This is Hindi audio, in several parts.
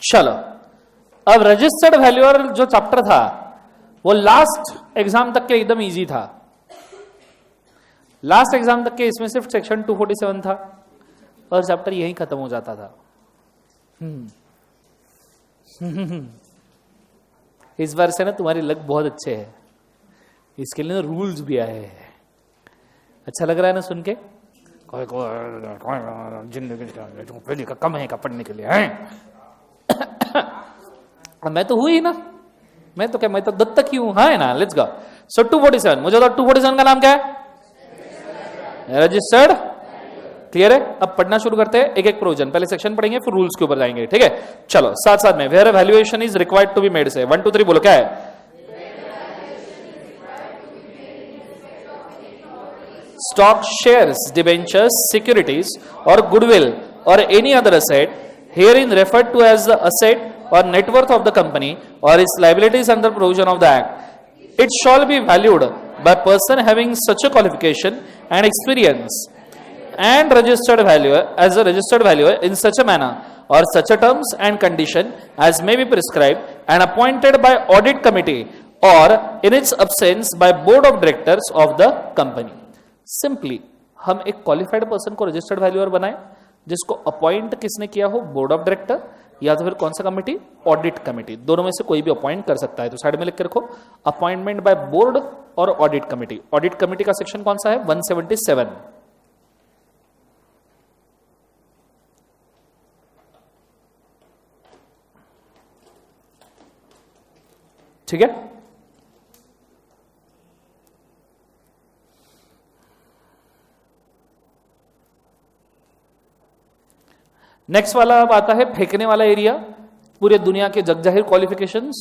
चलो, अब रजिस्टर्ड वैल्यूअर जो चैप्टर था वो लास्ट एग्जाम तक के एकदम इजी था। लास्ट एग्जाम तक के इसमें सिर्फ सेक्शन 247 था और चैप्टर यहीं खत्म हो जाता था। इस बार से ना तुम्हारी लक बहुत अच्छे है, इसके लिए रूल्स भी आए हैं। अच्छा लग रहा है ना सुन के? जिंदगी का कम है का पढ़ने के लिए हैं? मैं तो हुई ना, मैं तो क्या, मैं तो दत्तक ही हूं, हाँ है ना। Let's go. सो 247, मुझे तो 247 का नाम क्या है? रजिस्टर्ड। क्लियर है? अब पढ़ना शुरू करते हैं एक एक प्रोविजन। पहले सेक्शन पढ़ेंगे फिर रूल्स के ऊपर जाएंगे, ठीक है? चलो साथ साथ में। Where valuation is required to be made से 1 2 3 बोलो क्या है? स्टॉक, शेयर्स, डिबेंचर्स, सिक्योरिटीज और गुडविल और any other asset herein referred to as the asset or net worth of the company or its liabilities under provision of the act. It shall be valued by person having such a qualification and experience and registered valuer as a registered valuer in such a manner or such a terms and condition as may be prescribed and appointed by audit committee or in its absence by board of directors of the company. Simply हम एक क्वालिफाइड पर्सन को रजिस्टर्ड वैल्यूअर बनाए जिसको अपॉइंट किसने किया हो? बोर्ड ऑफ डायरेक्टर या तो फिर कौन सा कमेटी? Audit committee. दोनों में से कोई भी अपॉइंट कर सकता है। तो साइड में लिख के रखो अपॉइंटमेंट बाय बोर्ड और ऑडिट कमेटी। ऑडिट कमेटी का सेक्शन कौन सा है? 177। ठीक है? नेक्स्ट वाला अब आता है फेंकने वाला एरिया। पूरे दुनिया के जगजाहिर क्वालिफिकेशंस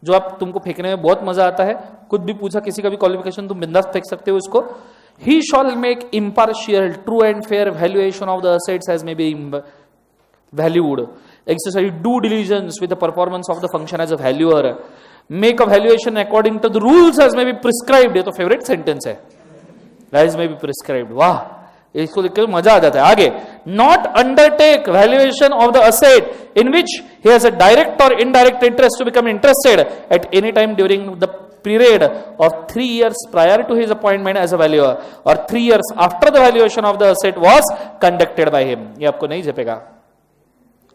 जो आप तुमको फेंकने में बहुत मजा आता है। खुद भी पूछा किसी का भी क्वालिफिकेशन तुम बिंदास फेंक सकते हो इसको। He shall make impartial true and fair valuation of the assets as may be valued, exercise due diligence with the performance of the function as a valuer, make a valuation according to the rules as may be prescribed. ये तो फेवरेट सेंटेंस है, एज मे बी प्रिस्क्राइब्ड। वाह, इसको देखकर मजा आ जाता है। आगे, not undertake valuation of the asset in which he has a direct और indirect interest to become interested at any time during the period of 3 years prior to his appointment as a valuer और 3 years after the valuation of the asset was conducted by him. ये आपको नहीं झेपेगा,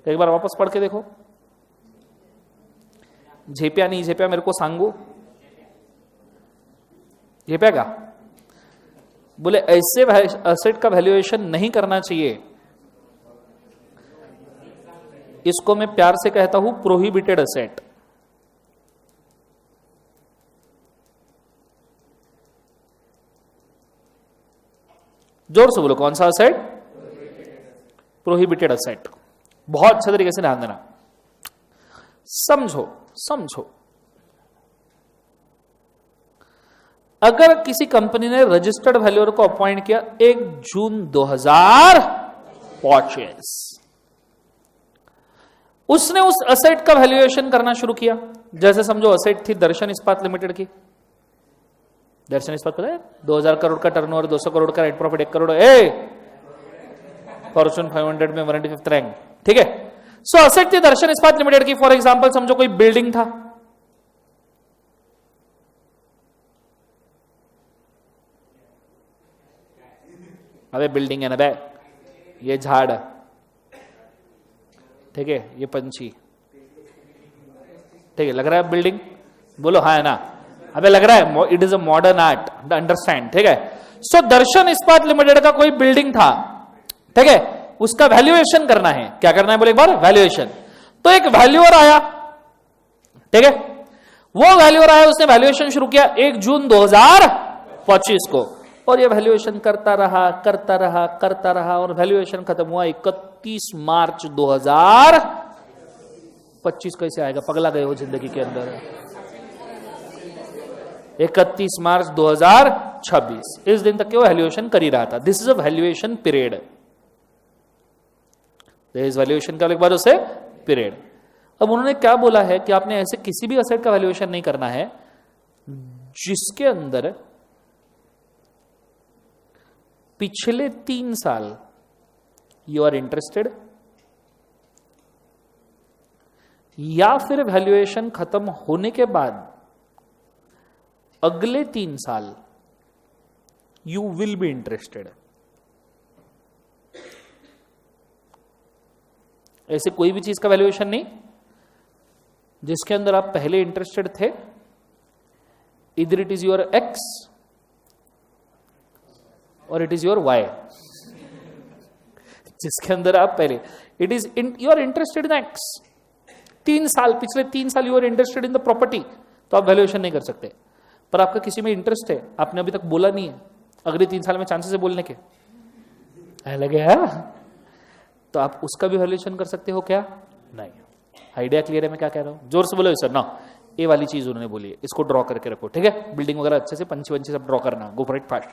एक बार वापस पढ़ के देखो। झेपिया नहीं झेपिया मेरे को सांगू, झेपेगा? बोले ऐसे असेट का वैल्यूएशन नहीं करना चाहिए। इसको मैं प्यार से कहता हूं प्रोहिबिटेड असेट। जोर से बोलो, कौन सा असेट? Prohibited asset. बहुत अच्छे तरीके से ध्यान देना, समझो समझो। अगर किसी कंपनी ने रजिस्टर्ड वैल्यूअर को अपॉइंट किया 1 जून 2025, उसने उस असेट का वैल्यूएशन करना शुरू किया। जैसे समझो असेट थी दर्शन इस्पात लिमिटेड की। दर्शन इस्पात पता है 2000 करोड़ का टर्नओवर, 200 करोड़ का नेट प्रॉफिट, 1 करोड़, फॉर्च्यून 500 में 195th रैंक, ठीक है? सो असेट थी दर्शन इस्पात लिमिटेड की। फॉर एग्जांपल समझो कोई बिल्डिंग था, अबे बिल्डिंग है ना बे, ये झाड़, ठीक है, ये पंछी, ठीक है, लग रहा है बिल्डिंग? बोलो हाँ है ना? अबे लग रहा है, it is a modern art, understand, ठीक है? सो दर्शन इस्पात लिमिटेड का कोई बिल्डिंग था, ठीक है, उसका वैल्यूएशन करना है। क्या करना है बोले एक बार? वैल्यूएशन। तो एक वैल्यूअर आया, ठीक है, वो वैल्यूअर आया, उसने वैल्यूएशन शुरू किया 1 जून 2025 को, और ये वैल्यूएशन करता रहा करता रहा करता रहा और वैल्यूएशन खत्म हुआ 31 मार्च 2025। कैसे आएगा? पगला गए हो जिंदगी के अंदर। 31 मार्च 2026, इस दिन तक के वो वैल्यूएशन कर ही रहा था। This is a valuation period. Valuation का एक बार उसे पीरियड। अब उन्होंने क्या बोला है कि आपने ऐसे किसी भी असेट का वैल्यूएशन नहीं करना है जिसके अंदर पिछले 3 साल यू आर इंटरेस्टेड, या फिर वैल्यूएशन खत्म होने के बाद अगले 3 साल यू विल बी इंटरेस्टेड। ऐसे कोई भी चीज का वैल्यूएशन नहीं जिसके अंदर आप पहले इंटरेस्टेड थे, इधर इट इज योर एक्स और इट इज योर वाई। जिसके अंदर आप पहले it is you are interested in X, 3 साल, पिछले 3 साल you are interested in the property, तो आप वैल्यूएशन नहीं कर सकते। पर आपका किसी में इंटरेस्ट है, आपने अभी तक बोला नहीं है, अगले 3 साल में चांसेस है बोलने के लगे है, तो आप उसका भी वैल्यूएशन कर सकते हो क्या? नहीं। आइडिया क्लियर है मैं क्या कह रहा हूं? जोर से बोलो सर ना। ये वाली चीज उन्होंने बोली है, इसको ड्रॉ करके रखो, ठीक है? बिल्डिंग वगैरह अच्छे से पंची वंची सब ड्रॉ करना, गो फॉर इट फास्ट।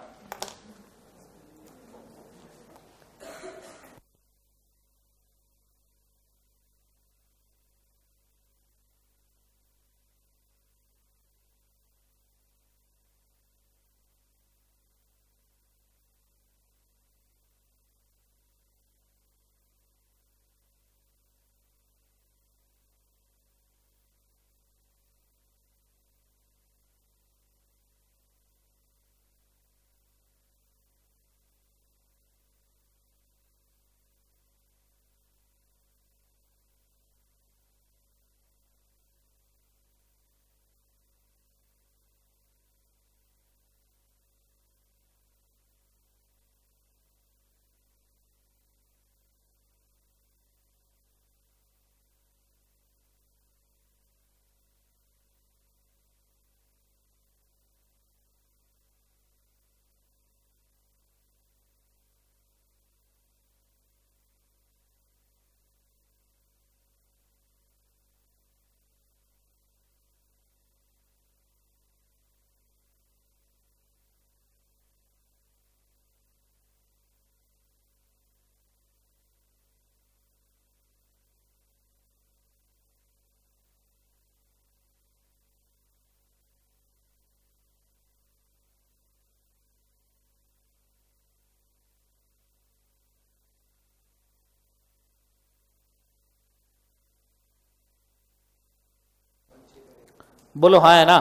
बोलो हाँ है ना?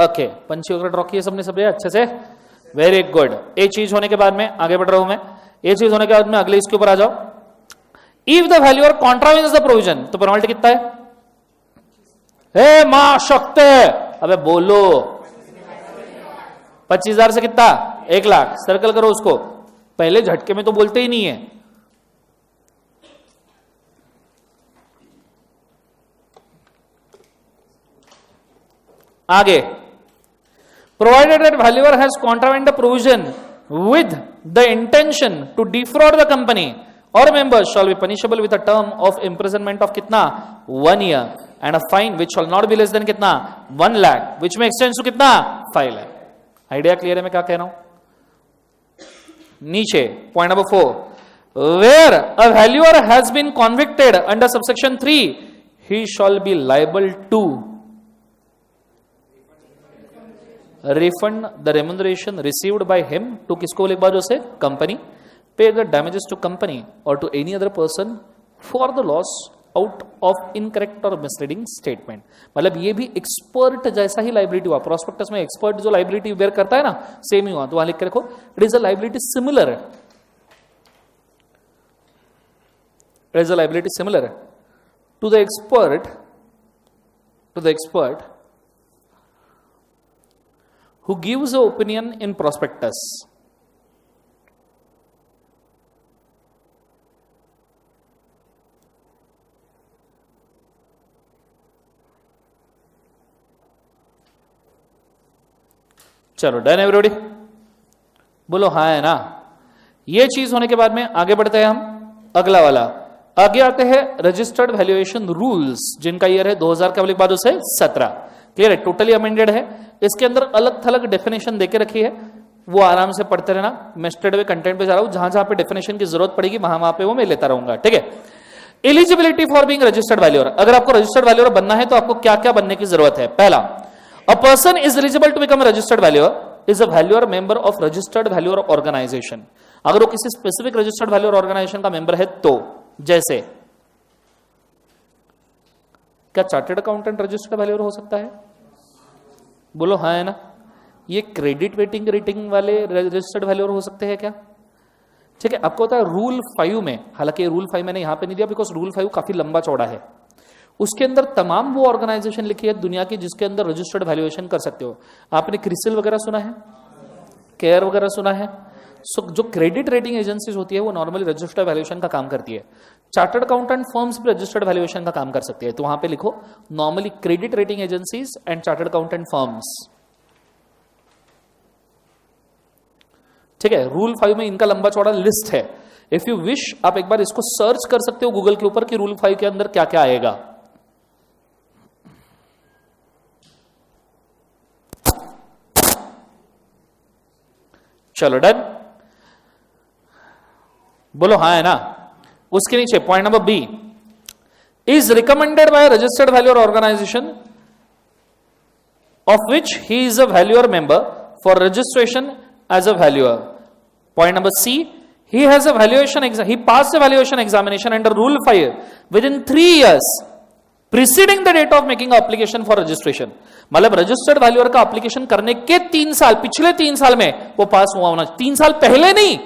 ओके, पंछी वगैरह ड्रॉ किए सबने, सब अच्छे से, वेरी गुड। ये चीज होने के बाद में आगे बढ़ रहा हूं मैं, ये चीज होने के बाद में अगले इसके ऊपर आ जाओ। If the valuer contravenes the provision, तो पेनल्टी कितना है? हे मां शक्ति, अबे बोलो 25,000 से कितना? 1 लाख। सर्कल करो उसको, पहले झटके में तो बोलते ही नहीं है। आगे, provided that valuer has contravened the provision with the intention to defraud the company or members shall be punishable with a term of imprisonment of कितना? 1 year and a fine which shall not be less than कितना? 1 lakh which may extend to कितना? 5 lakh। आइडिया क्लियर है मैं क्या कह रहा हूं? नीचे point number 4, where a valuer has been convicted under subsection 3 he shall be liable to refund the remuneration received by him to किसको लिख बाजू से? Company, pay the damages to company or to any other person for the loss out of incorrect or misleading statement। मतलब ये भी एक्सपर्ट जैसा ही लाइबिलिटी हुआ। प्रोस्पेक्टस में एक्सपर्ट जो लाइबिलिटी बेयर करता है ना, सेम ही हुआ, तो वहां लिख के रखो it is a liability similar, it is a liability similar to the expert who gives an opinion in prospectus। चलो डन एवरीबॉडी, बोलो हाँ है ना? ये चीज होने के बाद में आगे बढ़ते हैं हम, अगला वाला आगे आते हैं रजिस्टर्ड वैल्यूएशन रूल्स, जिनका ईयर है 2000 का बाद उसे 17। क्लियर है? टोटली अमेंडेड है। इसके अंदर अलग थलग डेफिनेशन देके रखी है, वो आराम से पढ़ते रहना। मैं स्ट्रेट वे कंटेंट पे जा रहा हूं, जहां जहां पे डेफिनेशन की जरूरत पड़ेगी वहां पे वो मैं लेता रहूंगा, ठीक है? Eligibility for being registered valuer, अगर आपको रजिस्टर्ड वैल्यूअर बनना है तो आपको क्या क्या बनने की जरूरत है? पहला, a person is eligible to become registered valuer is a valuer member of registered valuer organisation. अगर वो किसी स्पेसिफिक रजिस्टर्ड वैल्यूअर ऑर्गेनाइजेशन का मेंबर है तो, जैसे क्या चार्टर्ड अकाउंटेंट रजिस्टर्ड वैल्यूअर हो सकता है? बोलो हाँ है ना। ये क्रेडिट वेटिंग रेटिंग वाले रजिस्टर्ड वैल्यूअर हो सकते हैं क्या? ठीक है, आपको होता है रूल 5 में, हालांकि रूल 5 मैंने यहां पे नहीं दिया बिकॉज रूल 5 काफी लंबा चौड़ा है, उसके अंदर तमाम वो ऑर्गेनाइजेशन लिखी है दुनिया की जिसके अंदर रजिस्टर्ड वैल्यूएशन कर सकते हो। आपने क्रिसिल वगैरह सुना है, केयर वगैरह सुना है। सो जो क्रेडिट रेटिंग एजेंसीज होती है वो नॉर्मली रजिस्टर्ड वैल्यूएशन का काम करती है। चार्टर्ड अकाउंटेंट फर्म्स भी रजिस्टर्ड वैल्यूएशन का काम कर सकती है, तो वहां पे लिखो normally credit rating agencies and chartered accountant firms. ठीक है, रूल 5 में इनका लंबा चौड़ा लिस्ट है। इफ यू विश आप एक बार इसको सर्च कर सकते हो गूगल के ऊपर कि रूल 5 के अंदर क्या क्या आएगा। चलो डन, बोलो हाँ है ना। उसके नीचे point number B, is recommended by registered valuer organisation of which he is a valuer member for registration as a valuer. Point number C, he has a valuation exam, he passed a valuation examination under rule 5 within 3 years preceding the date of making application for registration। मतलब रजिस्टर्ड वैल्यूअर का एप्लीकेशन करने के 3 साल, पिछले 3 साल में वो पास हुआ होना, 3 साल पहले नहीं,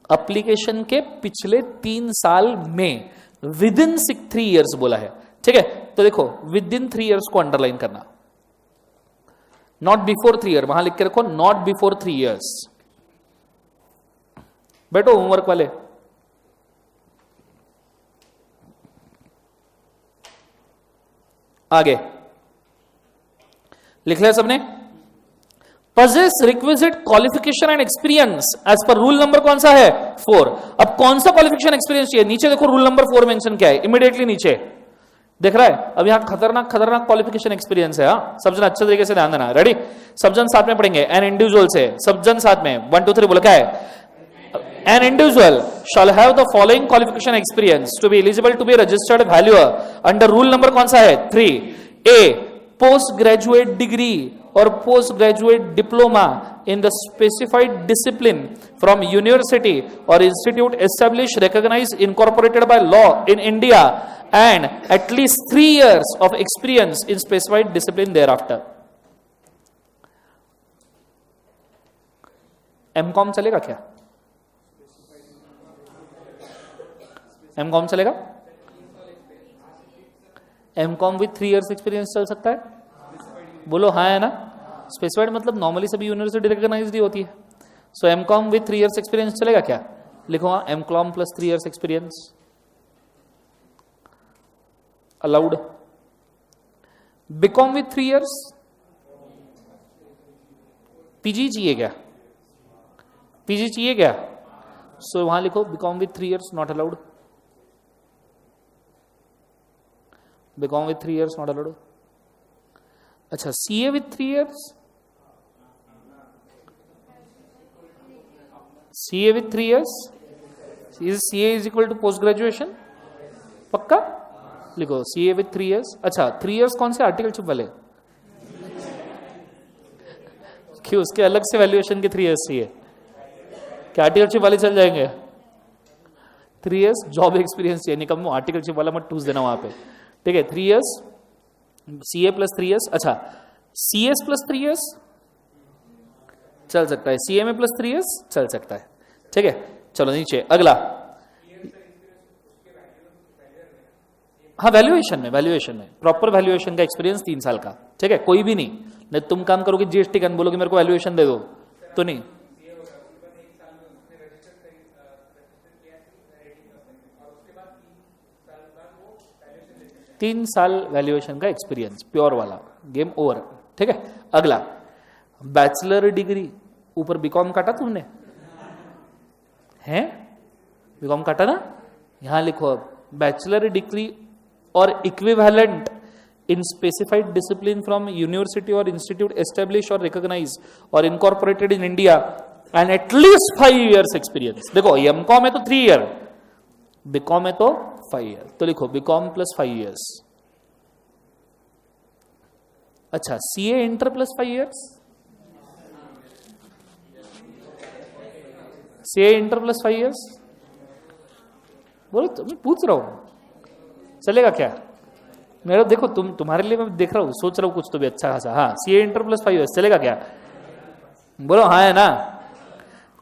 एप्लीकेशन के पिछले 3 साल में, विद इन 3 इयर्स बोला है। ठीक है, तो देखो विद इन 3 इयर्स को अंडरलाइन करना, नॉट बिफोर 3 ईयर, वहां लिख के रखो नॉट बिफोर 3 इयर्स। बैठो होमवर्क वाले, आगे लिख लिया सबने। possess requisite qualification and experience as per rule number कौन सा है 4। अब कौन सा क्वालिफिकेशन एक्सपीरियंस चाहिए, नीचे देखो रूल नंबर 4 मेंशन क्या है, इमीडिएटली नीचे देख रहा है। अब यहां खतरनाक खतरनाक क्वालिफिकेशन एक्सपीरियंस है। सब जन अच्छे तरीके से ध्यान देना, रेडी? सब जन साथ में पढ़ेंगे, एन इंडिविजुअल से, सब जन साथ में 1 2 3 बोला क्या है। An individual shall have the following qualification experience to be eligible to be registered valuer under rule number कौन सा है 3। A, post graduate degree or post graduate diploma in the specified discipline from university or institute established, recognized, incorporated by law in India and at least 3 years of experience in specified discipline thereafter। M.Com चलेगा क्या? M.Com चलेगा? M.Com विथ 3 इयर्स एक्सपीरियंस चल सकता है? बोलो हाँ है ना। स्पेसिफाइड मतलब नॉर्मली सभी यूनिवर्सिटी रिकॉग्नाइज्ड ही होती है। सो M.Com विथ 3 इयर्स एक्सपीरियंस चलेगा क्या? लिखो हाँ, M.Com plus 3 years experience allowed. B.Com with 3 years, PG चाहिए क्या? पीजी चाहिए क्या? सो वहां लिखो B.Com with 3 years not allowed. B.Com with 3 years not allowed। अच्छा, CA with 3 years, CA with 3 years, is CA is equal to post graduation? पक्का लिखो CA with 3 years। अच्छा, 3 years कौन से आर्टिकलशिप वाले? क्यों, उसके अलग से वैल्यूएशन के 3 years चाहिए क्या? आर्टिकलशिप वाले चल जाएंगे? 3 years जॉब एक्सपीरियंस चाहिए, निकम्मो आर्टिकलशिप वाला मत टूस देना वहां पे। ठीक है, 3 इयर्स, CA प्लस 3 इयर्स। अच्छा, CS प्लस 3 इयर्स चल सकता है, CA में प्लस 3 इयर्स चल सकता है। ठीक है, चलो नीचे अगला। हाँ, वैल्यूएशन में प्रॉपर वैल्यूएशन का एक्सपीरियंस 3 साल का। ठीक है, कोई भी नहीं तुम काम करोगे जीएसटी का, बोलोगे मेरे को वैल्यूएशन दे दो तो नहीं। 3 साल वैल्यूएशन का एक्सपीरियंस प्योर वाला, गेम ओवर। ठीक है, अगला बैचलर डिग्री, ऊपर B.Com काटा तुमने हैं? B.Com काटा ना, यहां लिखो बैचलर डिग्री और equivalent in specified discipline from university और इंस्टीट्यूट एस्टेब्लिश और रिकॉग्नाइज और incorporated in India and at least 5 years experience. देखो M.Com है तो 3 ईयर, B.Com है तो 5 ईयर, तो लिखो B.Com प्लस 5 इयर्स। अच्छा, CA inter plus 5 years, CA inter plus 5 years बोलो तो मैं पूछ रहा हूं, चलेगा क्या? मेरा देखो, तुम्हारे लिए मैं देख रहा हूँ, सोच रहा हूँ कुछ तो भी अच्छा खासा। हाँ, CA इंटर प्लस 5 ईयर्स चलेगा क्या? बोलो हाँ है ना।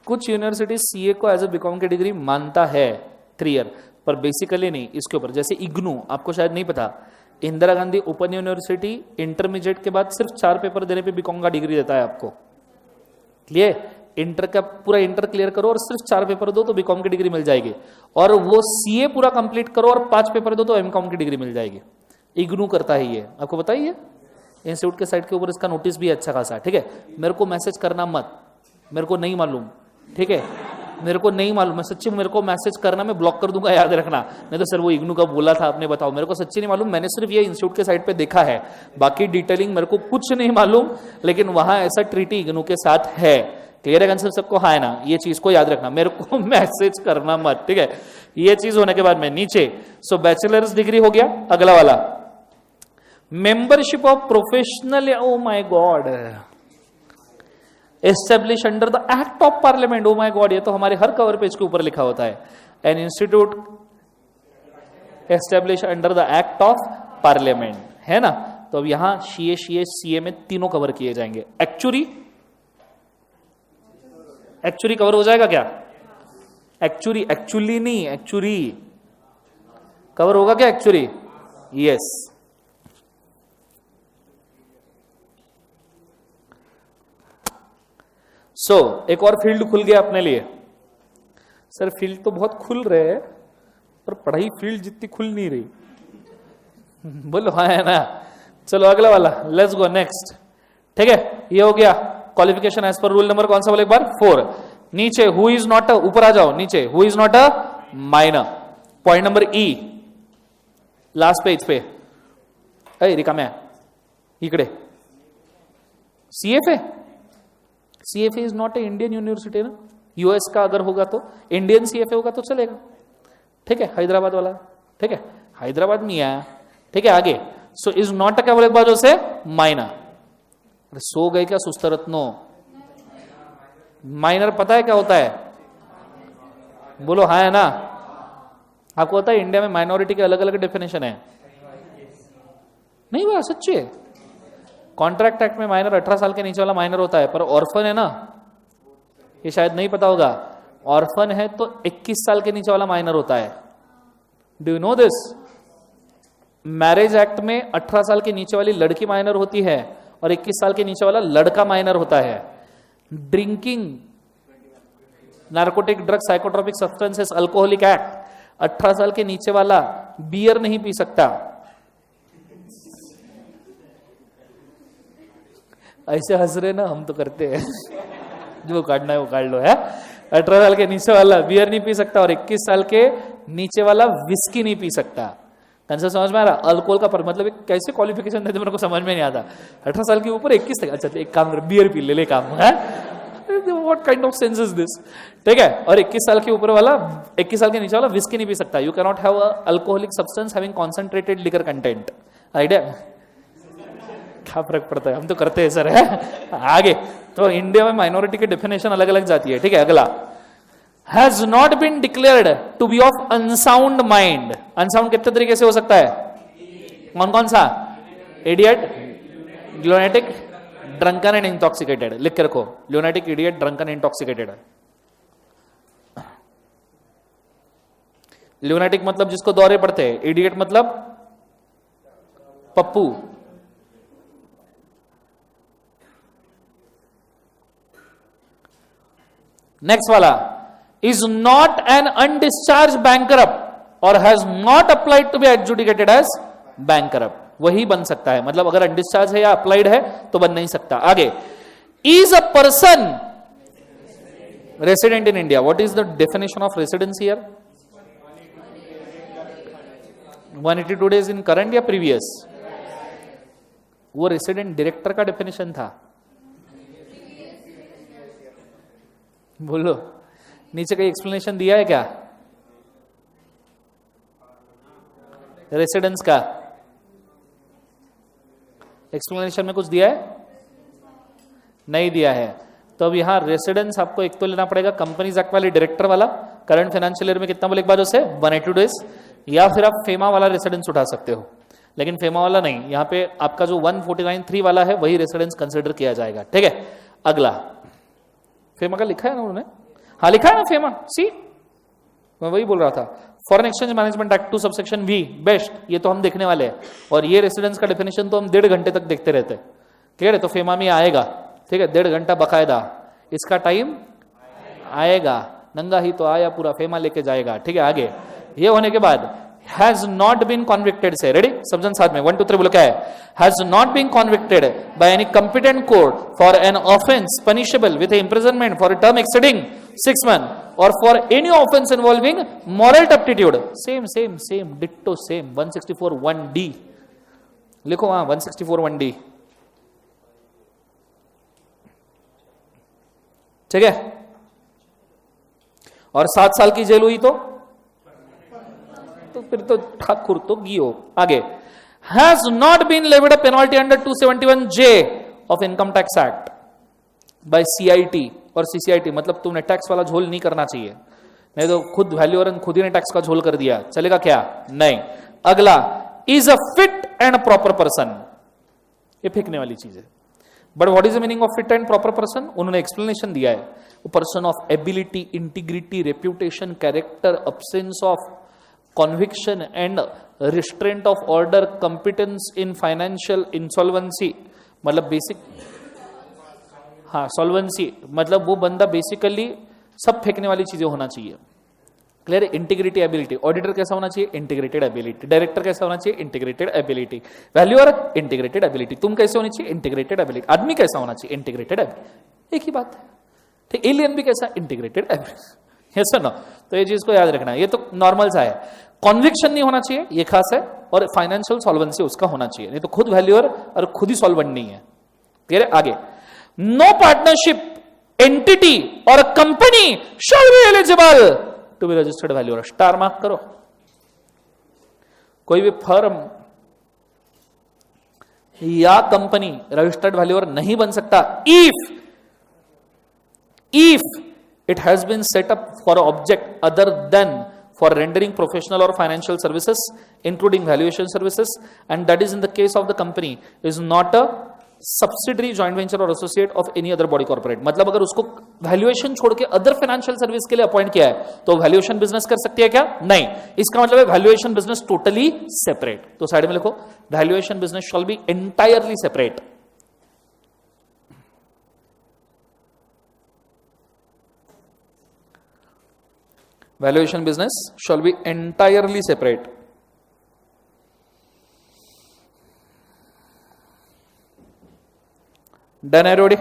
कुछ यूनिवर्सिटी CA को एज ए बीकॉम की डिग्री मानता है 3 ईयर, पर बेसिकली नहीं। इसके ऊपर जैसे इग्नू, आपको शायद नहीं पता, Indira Gandhi open university intermediate के बाद सिर्फ 4 पेपर देने पे बीकॉम का डिग्री देता है आपको। क्लियर? इंटर का पूरा इंटर क्लियर करो और सिर्फ 4 पेपर दो तो बीकॉम की डिग्री मिल जाएगी, और वो CA पूरा कंप्लीट करो और 5 पेपर दो तो एमकॉम की डिग्री मिल जाएगी। इग्नू करता है ये, आपको बताइए। इंस्टीट्यूट के साइट के ऊपर इसका नोटिस भी अच्छा खासा, ठीक है। मेरे को मैसेज करना मत, मेरे को नहीं मालूम, ठीक है, मेरे को नहीं मालूम, मैं सच्ची, मेरे को मैसेज करना, मैं ब्लॉक कर दूंगा, याद रखना। नहीं तो सर वो इग्नू का बोला था आपने, बताओ, मेरे को सच्ची नहीं मालूम। मैंने सिर्फ ये इंस्टीट्यूट के साइट पे देखा है, बाकी डिटेलिंग मेरे को कुछ नहीं मालूम, लेकिन वहां ऐसा ट्रीटी इग्नू के साथ है। क्लियर है कंसेप्ट सबको? हाँ है ना। ये चीज को याद रखना, मेरे को मैसेज करना मत, ठीक है। ये चीज होने के बाद में नीचे, सो बैचलर्स डिग्री हो गया। अगला वाला membership of professional, oh my God, establish under the act of parliament. Oh my God, ये तो हमारे हर कवर पेज के ऊपर लिखा होता है। An institute establish under the act of parliament, है ना। तो अब यहां CA में तीनों कवर किए जाएंगे। एक्चुअली कवर हो जाएगा क्या? एक्चुअली नहीं, एक्चुअली कवर होगा क्या? Actually yes. सो एक और फील्ड खुल गया अपने लिए। सर फील्ड तो बहुत खुल रहे हैं, पर पढ़ाई फील्ड जितनी खुल नहीं रही। बोलो हाँ है ना। चलो अगला वाला, लेट्स गो नेक्स्ट, ठीक है। ये हो गया qualification as per rule number कौन सा बोले एक बार? 4। नीचे हु इज नॉट अ, ऊपर आ जाओ नीचे, who is not a minor. Point number E, last page पे। अरे रिकाम्या इकडे, CFA is not a Indian university ना। US का अगर होगा तो, इंडियन CFA होगा तो चलेगा, ठीक है। हैदराबाद वाला, ठीक है, हैदराबाद में आया, ठीक है। आगे, सो इज नॉट क्या बोले बाजू से? माइनर। सो गए क्या सुस्त रत्नो? माइनर पता है क्या होता है? बोलो हाँ है ना। आपको पता है इंडिया में माइनॉरिटी के अलग अलग डेफिनेशन है? नहीं हुआ, सच्ची है। कॉन्ट्रैक्ट एक्ट में माइनर 18 साल के नीचे वाला माइनर होता है, पर ऑर्फन है ना, ये शायद नहीं पता होगा। ऑर्फन है तो 21 साल के नीचे वाला माइनर होता है। Do you know this? Marriage act में 18 साल के नीचे वाली लड़की माइनर होती है और 21 साल के नीचे वाला लड़का माइनर होता है। Drinking, narcotic drug, psychotropic substances, alcoholic act, 18 साल के नीचे वाला बियर नहीं पी सकता। ऐसे हंस रहे ना, हम तो करते हैं। जो काटना है वो काट लो, है। 18 साल के नीचे वाला बियर नहीं पी सकता और 21 साल के नीचे वाला विस्की नहीं पी सकता। कंसेप्ट समझ में आ रहा? अल्कोहल का पर मतलब कैसे क्वालिफिकेशन देते मेरे को समझ में नहीं आता। 18 साल के ऊपर 21 तक, अच्छा एक काम कर, बियर पी ले काम है। What kind of sense is this, ठीक है। और 21 साल के ऊपर वाला, 21 साल के नीचे वाला विस्की नहीं पी सकता। You can not have alcoholic substance having concentrated liquor content. Idea क्या फर्क पड़ता है, हम तो करते हैं सर, है। आगे तो इंडिया में माइनॉरिटी की डेफिनेशन अलग अलग जाती है, ठीक है। अगला, has not been declared to be of unsound mind. Unsound कितने तरीके से हो सकता है? कौन कौन सा? Idiot, lunatic, drunken and intoxicated. लिख के रखो, lunatic, idiot, drunken, intoxicated. Lunatic मतलब जिसको दौरे पड़ते हैं, इडियट मतलब पप्पू, नेक्स्ट वाला, is not an undischarged bankrupt और has not applied to be adjudicated as bankrupt. वही बन सकता है, मतलब अगर अनडिस्चार्ज है या अप्लाइड है तो बन नहीं सकता। आगे, is a person resident in India. What is the definition of residence here? 182 days in current या प्रीवियस? वो रेसिडेंट डायरेक्टर का डेफिनेशन था। बोलो, नीचे कहीं एक्सप्लेनेशन दिया है क्या रेसिडेंस का? एक्सप्लेनेशन में कुछ दिया है? नहीं दिया है। तो अब यहां रेसिडेंस आपको एक तो लेना पड़ेगा कंपनीज एक्ट वाली डायरेक्टर वाला, करंट फाइनेंशियल ईयर में कितना बोले एक बार उसे 182 डेज, या फिर आप फेमा वाला रेसिडेंस उठा सकते हो। लेकिन फेमा वाला नहीं, यहां पे आपका जो 149(3) वाला है वही रेसिडेंस कंसिडर किया जाएगा। ठीक है, अगला फेमा का लिखा है ना उन्होंने, हाँ लिखा है ना फेमा, सी मैं वही बोल रहा था। Foreign exchange management act 2 subsection V best, ये तो हम देखने वाले हैं, और ये रेसिडेंस का डेफिनेशन तो हम 1.5 घंटे तक देखते रहते हैं। क्लियर है, तो फेमा में आएगा। ठीक है, 1.5 घंटा बकायदा इसका टाइम आएगा, नंगा ही तो आया पूरा फेमा लेके जाएगा। ठीक है, आगे ये होने के बाद हैज नॉट बीन कॉन्विक्टेड से, रेडी समझन साथ में 1 2 3 बोलो क्या है, has not been convicted by any competent court for an offence punishable with imprisonment for a term exceeding 6 months और for any offence involving moral turpitude, same same same ditto same 164(1)(d) लिखो वहां 164(1)(d). ठीक है, और 7 साल की जेल हुई तो फिर तो ठाकुर तो गियो। आगे, has not been levied a penalty under 271(j) of income tax act by CIT और CCIT, मतलब तुमने टैक्स वाला झोल नहीं करना चाहिए, नहीं तो खुद वैल्यूअर खुद ही ने टैक्स का झोल कर दिया, चलेगा क्या? नहीं। अगला, is a fit and proper person, ये फेंकने वाली चीज है। But what is the meaning of fit and proper person? उन्होंने एक्सप्लेनेशन दिया है, person of ability, integrity, reputation, character, absence of conviction and restraint of order, competence in financial, insolvency, मतलब बेसिक, हाँ सॉल्वेंसी, मतलब वो बंदा बेसिकली सब फेंकने वाली चीजें होना चाहिए। क्लियर है, इंटीग्रिटी, एबिलिटी, ऑडिटर कैसा होना चाहिए? इंटीग्रेटेड एबिलिटी, डायरेक्टर कैसा होना चाहिए? Integrated ability, valuer integrated ability, तुम कैसे होनी चाहिए? इंटीग्रेटेड एबिलिटी, आदमी कैसा होना चाहिए? इंटीग्रेटेड एबिलिटी, एक ही बात है। ठीक, एलियन भी कैसा? इंटीग्रेटेड एबिलिटी, यस और नो? तो ये चीज को याद रखना है, ये तो नॉर्मल सा है। कॉन्विक्शन नहीं होना चाहिए, ये खास है, और फाइनेंशियल सॉल्वेंसी उसका होना चाहिए, नहीं तो खुद वैल्यूअर और खुद ही सॉल्वेंट नहीं है। क्लियर है, आगे, नो पार्टनरशिप एंटिटी और company shall be eligible to be registered valuer, star mark करो। कोई भी फर्म या कंपनी रजिस्टर्ड वैल्यूअर नहीं बन सकता if it has been set up for an object other than for rendering professional or financial services including valuation services, and that is in the case of the company is not a subsidiary, joint venture or associate of any other body corporate। मतलब अगर उसको वैल्यूएशन छोड़ के अदर फाइनेंशियल सर्विस के लिए अपॉइंट किया है तो वैल्यूएशन बिजनेस कर सकती है क्या? नहीं। इसका मतलब है वैल्यूएशन बिजनेस टोटली सेपरेट, तो साइड में लिखो valuation business shall be entirely separate. Valuation business shall be entirely separate. Done already?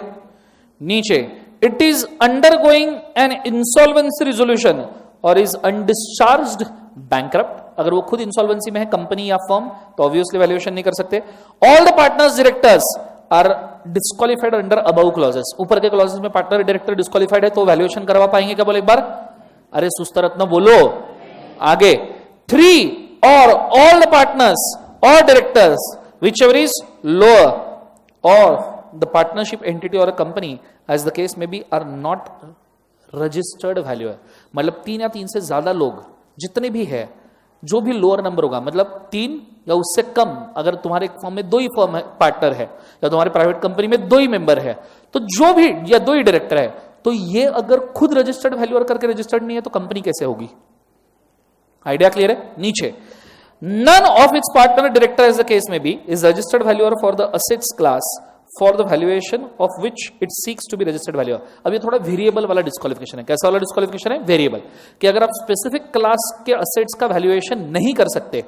नीचे, it is undergoing an insolvency resolution or is undischarged bankrupt। अगर वो खुद इंसॉल्वेंसी में है कंपनी या फर्म तो ऑब्वियसली वैल्यूएशन नहीं कर सकते। All the partners directors are disqualified under above clauses। ऊपर के क्लॉजेस में पार्टनर डायरेक्टर डिस्क्वालिफाइड है तो वैल्यूएशन करवा पाएंगे क्या? बोले एक बार, अरे सुस्ता रत्न बोलो। आगे, 3 or all the partners or directors whichever is lower or the partnership entity or a company as the case may be are not registered valuer। मतलब 3 या 3 से ज्यादा लोग जितने भी है, जो भी लोअर नंबर होगा, मतलब 3 या उससे कम, अगर तुम्हारे फर्म में 2 ही फर्म है पार्टनर है या तुम्हारे प्राइवेट कंपनी में 2 ही मेंबर है, तो जो भी या 2 ही डायरेक्टर है, तो ये अगर खुद रजिस्टर्ड वैल्यूअर करके रजिस्टर्ड नहीं है तो कंपनी कैसे होगी? आइडिया क्लियर है? नीचे, none of its partner director as the case may be is registered valuer for the assets class for the valuation of which it seeks to be registered valuer. अब ये थोड़ा वेरिएबल वाला डिस्क्वालिफिकेशन है। कैसा वाला डिस्क्वालिफिकेशन है? वेरिएबल, कि अगर आप स्पेसिफिक क्लास के असेट्स का वैल्यूएशन नहीं कर सकते,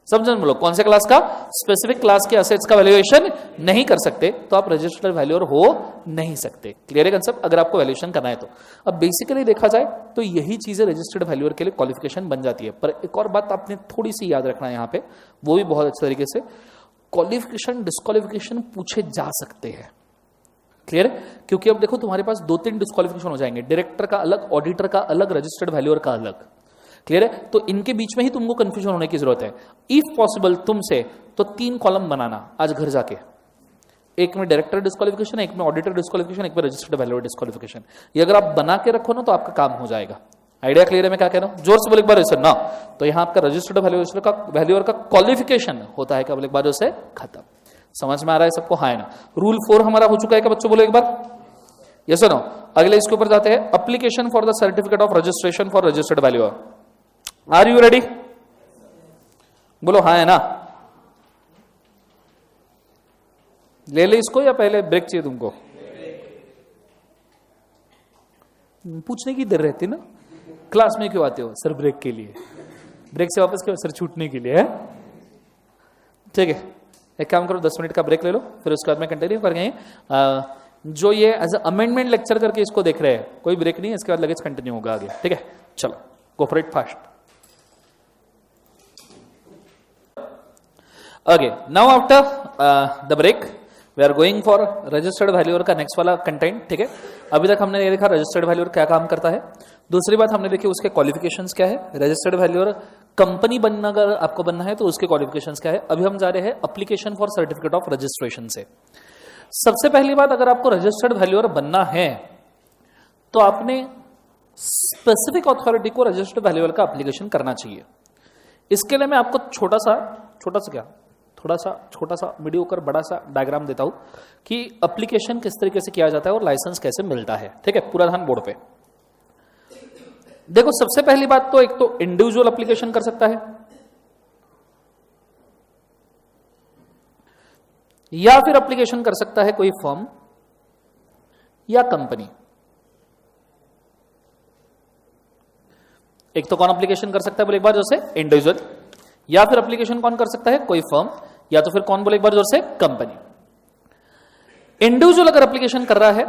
समझ लो कौन से क्लास का? स्पेसिफिक क्लास के असेट्स का वैल्यूएशन नहीं कर सकते तो आप रजिस्टर्ड वैल्यूअर हो नहीं सकते। क्लियर है कंसेप्ट? अगर आपको वैल्यूएशन करना है तो अब बेसिकली देखा जाए तो यही चीजें रजिस्टर्ड वैल्यूअर के लिए क्वालिफिकेशन बन जाती है। पर एक और बात आपने थोड़ी सी याद रखना है यहाँ पे, वो भी बहुत अच्छे तरीके से, क्वालिफिकेशन डिस्क्वालिफिकेशन पूछे जा सकते हैं। क्लियर है? क्योंकि अब देखो तुम्हारे पास 2-3 डिस्क्वालिफिकेशन हो जाएंगे, डायरेक्टर का अलग, ऑडिटर का अलग, रजिस्टर्ड वैल्यूअर का अलग। क्लियर है? तो इनके बीच में ही तुमको कंफ्यूजन होने की जरूरत है। इफ पॉसिबल तुमसे तो 3 कॉलम बनाना आज घर जाके, एक में डायरेक्टर डिस्क्वालिफिकेशन, एक में ऑडिटर डिस्क्वालिफिकेशन, एक में रजिस्टर्ड वैल्यूअर डिस्क्वालिफिकेशन। ये अगर आप बना के रखो ना तो आपका काम हो जाएगा। आइडिया क्लियर है मैं क्या कह रहा हूं? जोर से बोले एक बार सर ना। तो यहां आपका रजिस्टर्ड वैल्यूअर का क्वालिफिकेशन होता है क्या? बोले एक बार से खत्म। समझ में आ रहा है सबको? हाँ है ना। रूल 4 हमारा हो चुका है क्या बच्चों? बोले एक बार यस और नो। अगले इसके ऊपर जाते हैं, application for the certificate of registration for registered valuer. Are you ready? बोलो हाँ है ना। ले ले इसको या पहले ब्रेक चाहिए तुमको? पूछने की देर रहती ना। क्लास में क्यों आते हो? सर ब्रेक के लिए। ब्रेक से वापस क्यों? सर छूटने के लिए है। ठीक है, एक काम करो 10 मिनट का ब्रेक ले लो, फिर उसके बाद में कंटिन्यू करेंगे। जो ये एज अमेंडमेंट लेक्चर करके इसको देख रहे हैं, कोई ब्रेक नहीं है, इसके बाद लगेज कंटिन्यू होगा आगे। ठीक है, चलो go for it fast. Okay, now after the break we are going for registered valuer का नेक्स्ट वाला कंटेंट। ठीक है, अभी तक हमने ये देखा रजिस्टर्ड वैल्यूअर क्या काम करता है। दूसरी बात हमने देखी उसके क्वालिफिकेशंस क्या है। रजिस्टर्ड वैल्यूअर कंपनी बनना, अगर आपको बनना है तो उसके क्वालिफिकेशंस क्या है। अभी हम जा रहे हैं application for certificate of registration से। सबसे पहली बात, अगर आपको रजिस्टर्ड वैल्यूअर बनना है तो आपने स्पेसिफिक अथॉरिटी को रजिस्टर्ड वैल्यूअर का एप्लीकेशन करना चाहिए। इसके लिए मैं आपको छोटा सा मीडियोकर बड़ा सा डायग्राम देता हूं कि एप्लीकेशन किस तरीके से किया जाता है और लाइसेंस कैसे मिलता है। ठीक है, पूरा ध्यान बोर्ड पे। देखो, सबसे पहली बात तो एक तो इंडिविजुअल एप्लीकेशन कर सकता है या फिर एप्लीकेशन कर सकता है कोई फर्म या कंपनी। एक तो कौन एप्लीकेशन कर सकता है? बोले एक बार जोर से इंडिविजुअल। या फिर एप्लीकेशन कौन कर सकता है? कोई फर्म, या तो फिर कौन? बोले एक बार जोर से कंपनी। इंडिविजुअल अगर एप्लीकेशन कर रहा है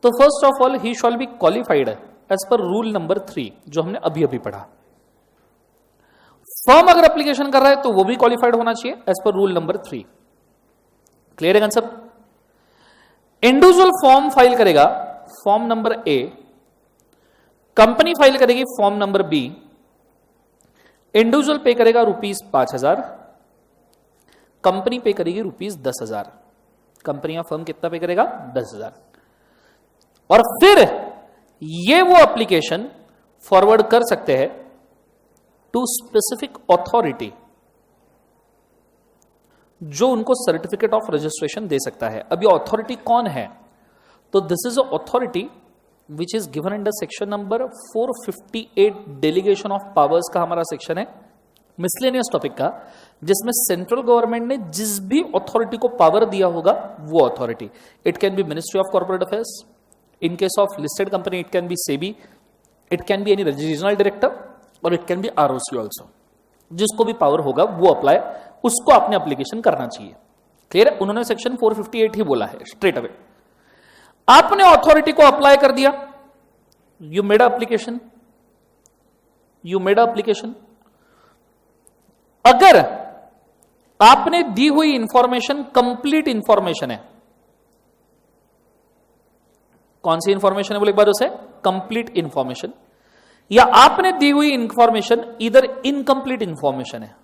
तो first of all he shall be qualified as per rule number 3 जो हमने अभी अभी पढ़ा। फर्म अगर एप्लीकेशन कर रहा है तो वो भी क्वालिफाइड होना चाहिए as per rule number 3। Clear है कंसेप्ट? इंडिविजुअल फॉर्म फाइल करेगा form number A, company file करेगी form number B. Individual pay करेगा ₹5,000, कंपनी पे करेगी ₹10,000। कंपनी या फर्म कितना पे करेगा? 10,000। और फिर ये वो एप्लीकेशन फॉरवर्ड कर सकते हैं टू स्पेसिफिक अथॉरिटी जो उनको सर्टिफिकेट ऑफ रजिस्ट्रेशन दे सकता है। अब ये अथॉरिटी कौन है? तो this is a authority which is given under section number 458 delegation of powers का हमारा सेक्शन है मिसलेनियस टॉपिक का, जिसमें सेंट्रल गवर्नमेंट ने जिस भी अथॉरिटी को पावर दिया होगा वो authority. It can be Ministry of Corporate Affairs, in case of listed company it can be SEBI, it can be any regional director और it can be ROC also. जिसको भी पावर होगा वो अप्लाई, उसको आपने एप्लीकेशन करना चाहिए। क्लियर है? उन्होंने सेक्शन 458 ही बोला है स्ट्रेट अवे। आपने अथॉरिटी को अप्लाई कर दिया, यू मेड एप्लीकेशन, अगर आपने दी हुई इंफॉर्मेशन कंप्लीट इंफॉर्मेशन है, कौन सी इंफॉर्मेशन है? बोले एक बार उसे कंप्लीट इंफॉर्मेशन, या आपने दी हुई इंफॉर्मेशन इधर इनकंप्लीट इंफॉर्मेशन है।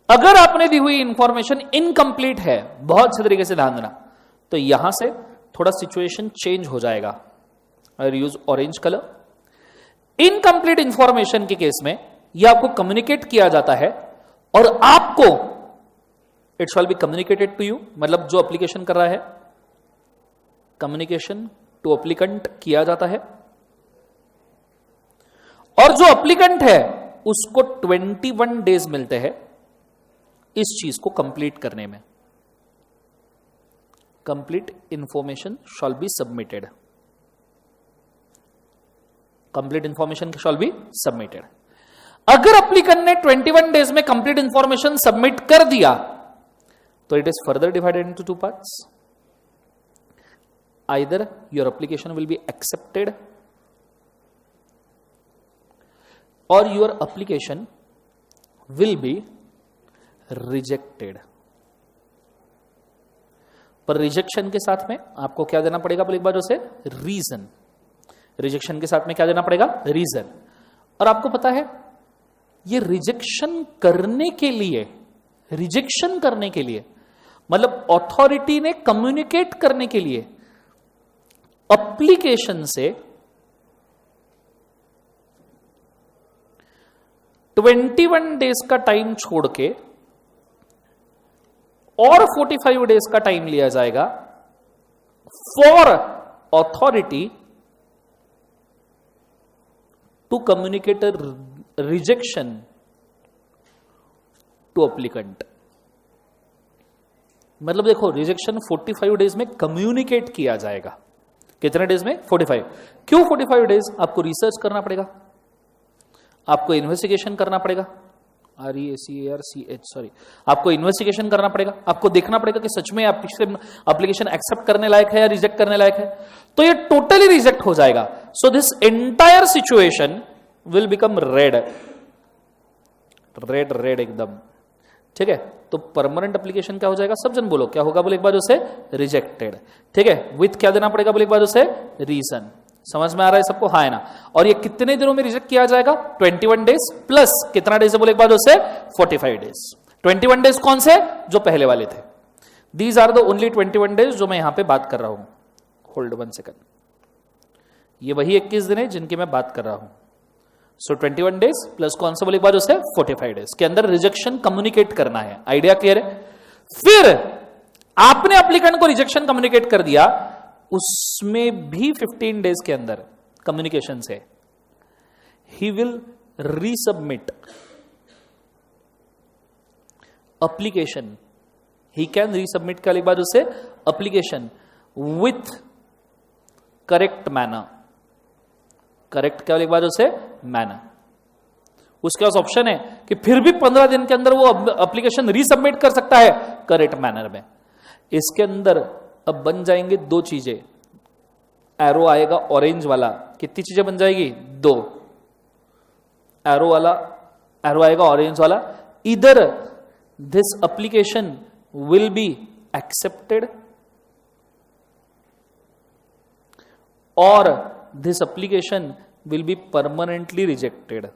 अगर आपने दी हुई इंफॉर्मेशन इनकंप्लीट है, बहुत अच्छे तरीके से ध्यान देना, तो यहां से थोड़ा सिचुएशन चेंज हो जाएगा। I use orange colour. Incomplete information के केस में यह आपको कम्युनिकेट किया जाता है और आपको it shall be communicated to you, मतलब जो एप्लीकेशन कर रहा है कम्युनिकेशन टू एप्लीकेंट किया जाता है, और जो एप्लीकेंट है उसको 21 डेज मिलते हैं इस चीज को कंप्लीट करने में। Complete information shawl be submitted, complete information shawl be submitted. अगर एप्लीकेंट ने 21 डेज में कंप्लीट इंफॉर्मेशन सबमिट कर दिया तो it is further divided into 2 parts. Either your application will be accepted और your application will be rejected. पर रिजेक्शन के साथ में आपको क्या देना पड़ेगा? बोले एक बार उसे रीजन। रिजेक्शन के साथ में क्या देना पड़ेगा? रीजन। और आपको पता है ये रिजेक्शन करने के लिए मतलब अथॉरिटी ने कम्युनिकेट करने के लिए एप्लीकेशन से 21 डेज का टाइम छोड़ के और 45 डेज का टाइम लिया जाएगा for authority to communicate rejection to applicant. मतलब देखो, रिजेक्शन 45 डेज में कम्युनिकेट किया जाएगा। कितने डेज में? 45। क्यों 45 डेज? आपको रिसर्च करना पड़ेगा, आपको इन्वेस्टिगेशन करना पड़ेगा, सॉरी, आपको इन्वेस्टिगेशन करना पड़ेगा, आपको देखना पड़ेगा कि सच में एप्लीकेशन एक्सेप्ट करने लायक है या रिजेक्ट करने लायक है। तो ये टोटली रिजेक्ट हो जाएगा। So this entire situation will become red एकदम। ठीक है, तो परमानेंट एप्लीकेशन क्या हो जाएगा? सब जन बोलो क्या होगा? बोले एक बार उसे रिजेक्टेड। ठीक है, विथ क्या देना पड़ेगा? बोले एक बार उसे रीजन। समझ में आ रहा है सबको? हाँ है ना? और ये कितने दिनों में रिजेक्ट किया जाएगा? 21 डेज प्लस कितना डेज है? बोले एक बार उसे 45 डेज। 21 डेज कौन से? जो पहले वाले थे। These are the only 21 days जो मैं यहां पे बात कर रहा हूं। Hold 1 second. ये वही 21 दिन है जिनकी मैं बात कर रहा हूं। सो 21 डेज प्लस कौन सा? बोले एक बार उसे 45 डेज के अंदर रिजेक्शन कम्युनिकेट करना है। आइडिया क्लियर है? फिर आपने एप्लीकेंट को रिजेक्शन कम्युनिकेट कर दिया, उसमें भी 15 डेज के अंदर कम्युनिकेशन से he will resubmit application. He can resubmit का एक बार उसे application with correct manner. Correct क्या एक बार उसे? मैनर। उसके पास ऑप्शन है कि फिर भी 15 दिन के अंदर वो एप्लीकेशन रीसबमिट कर सकता है करेक्ट मैनर में। इसके अंदर अब बन जाएंगे दो चीजें। एरो आएगा ऑरेंज वाला। कितनी चीजें बन जाएगी? 2। एरो आएगा ऑरेंज वाला। इधर this application will be accepted और this application will be permanently rejected.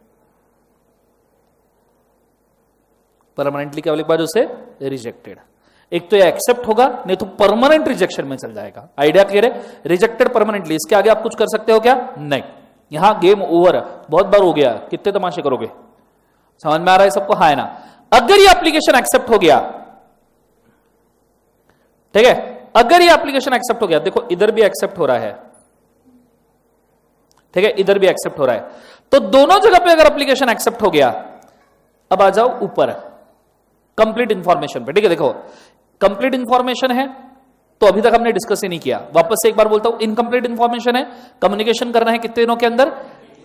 Permanently क्या बोले एक बार उसे? रिजेक्टेड। एक तो ये एक्सेप्ट होगा, नहीं तो परमानेंट रिजेक्शन में चल जाएगा। आइडिया क्लियर है? Rejected permanently. इसके आगे आप कुछ कर सकते हो क्या? नहीं। यहां गेम ओवर। बहुत बार हो गया, कितने तमाशे करोगे? समझ में आ रहा है सबको? हाँ है ना? अगर ये एप्लीकेशन एक्सेप्ट हो गया, ठीक है, अगर ये एप्लीकेशन एक्सेप्ट हो गया, देखो इधर भी एक्सेप्ट हो रहा है, ठीक है, इधर भी एक्सेप्ट हो रहा है, तो दोनों जगह पे अगर एप्लीकेशन एक्सेप्ट हो गया, अब आ जाओ ऊपर कंप्लीट इंफॉर्मेशन पे। ठीक है, देखो कंप्लीट इंफॉर्मेशन है तो अभी तक हमने डिस्कस ही नहीं किया। वापस से एक बार बोलता हूं, इनकम्प्लीट इंफॉर्मेशन है। कम्युनिकेशन करना है कितने दिनों के अंदर?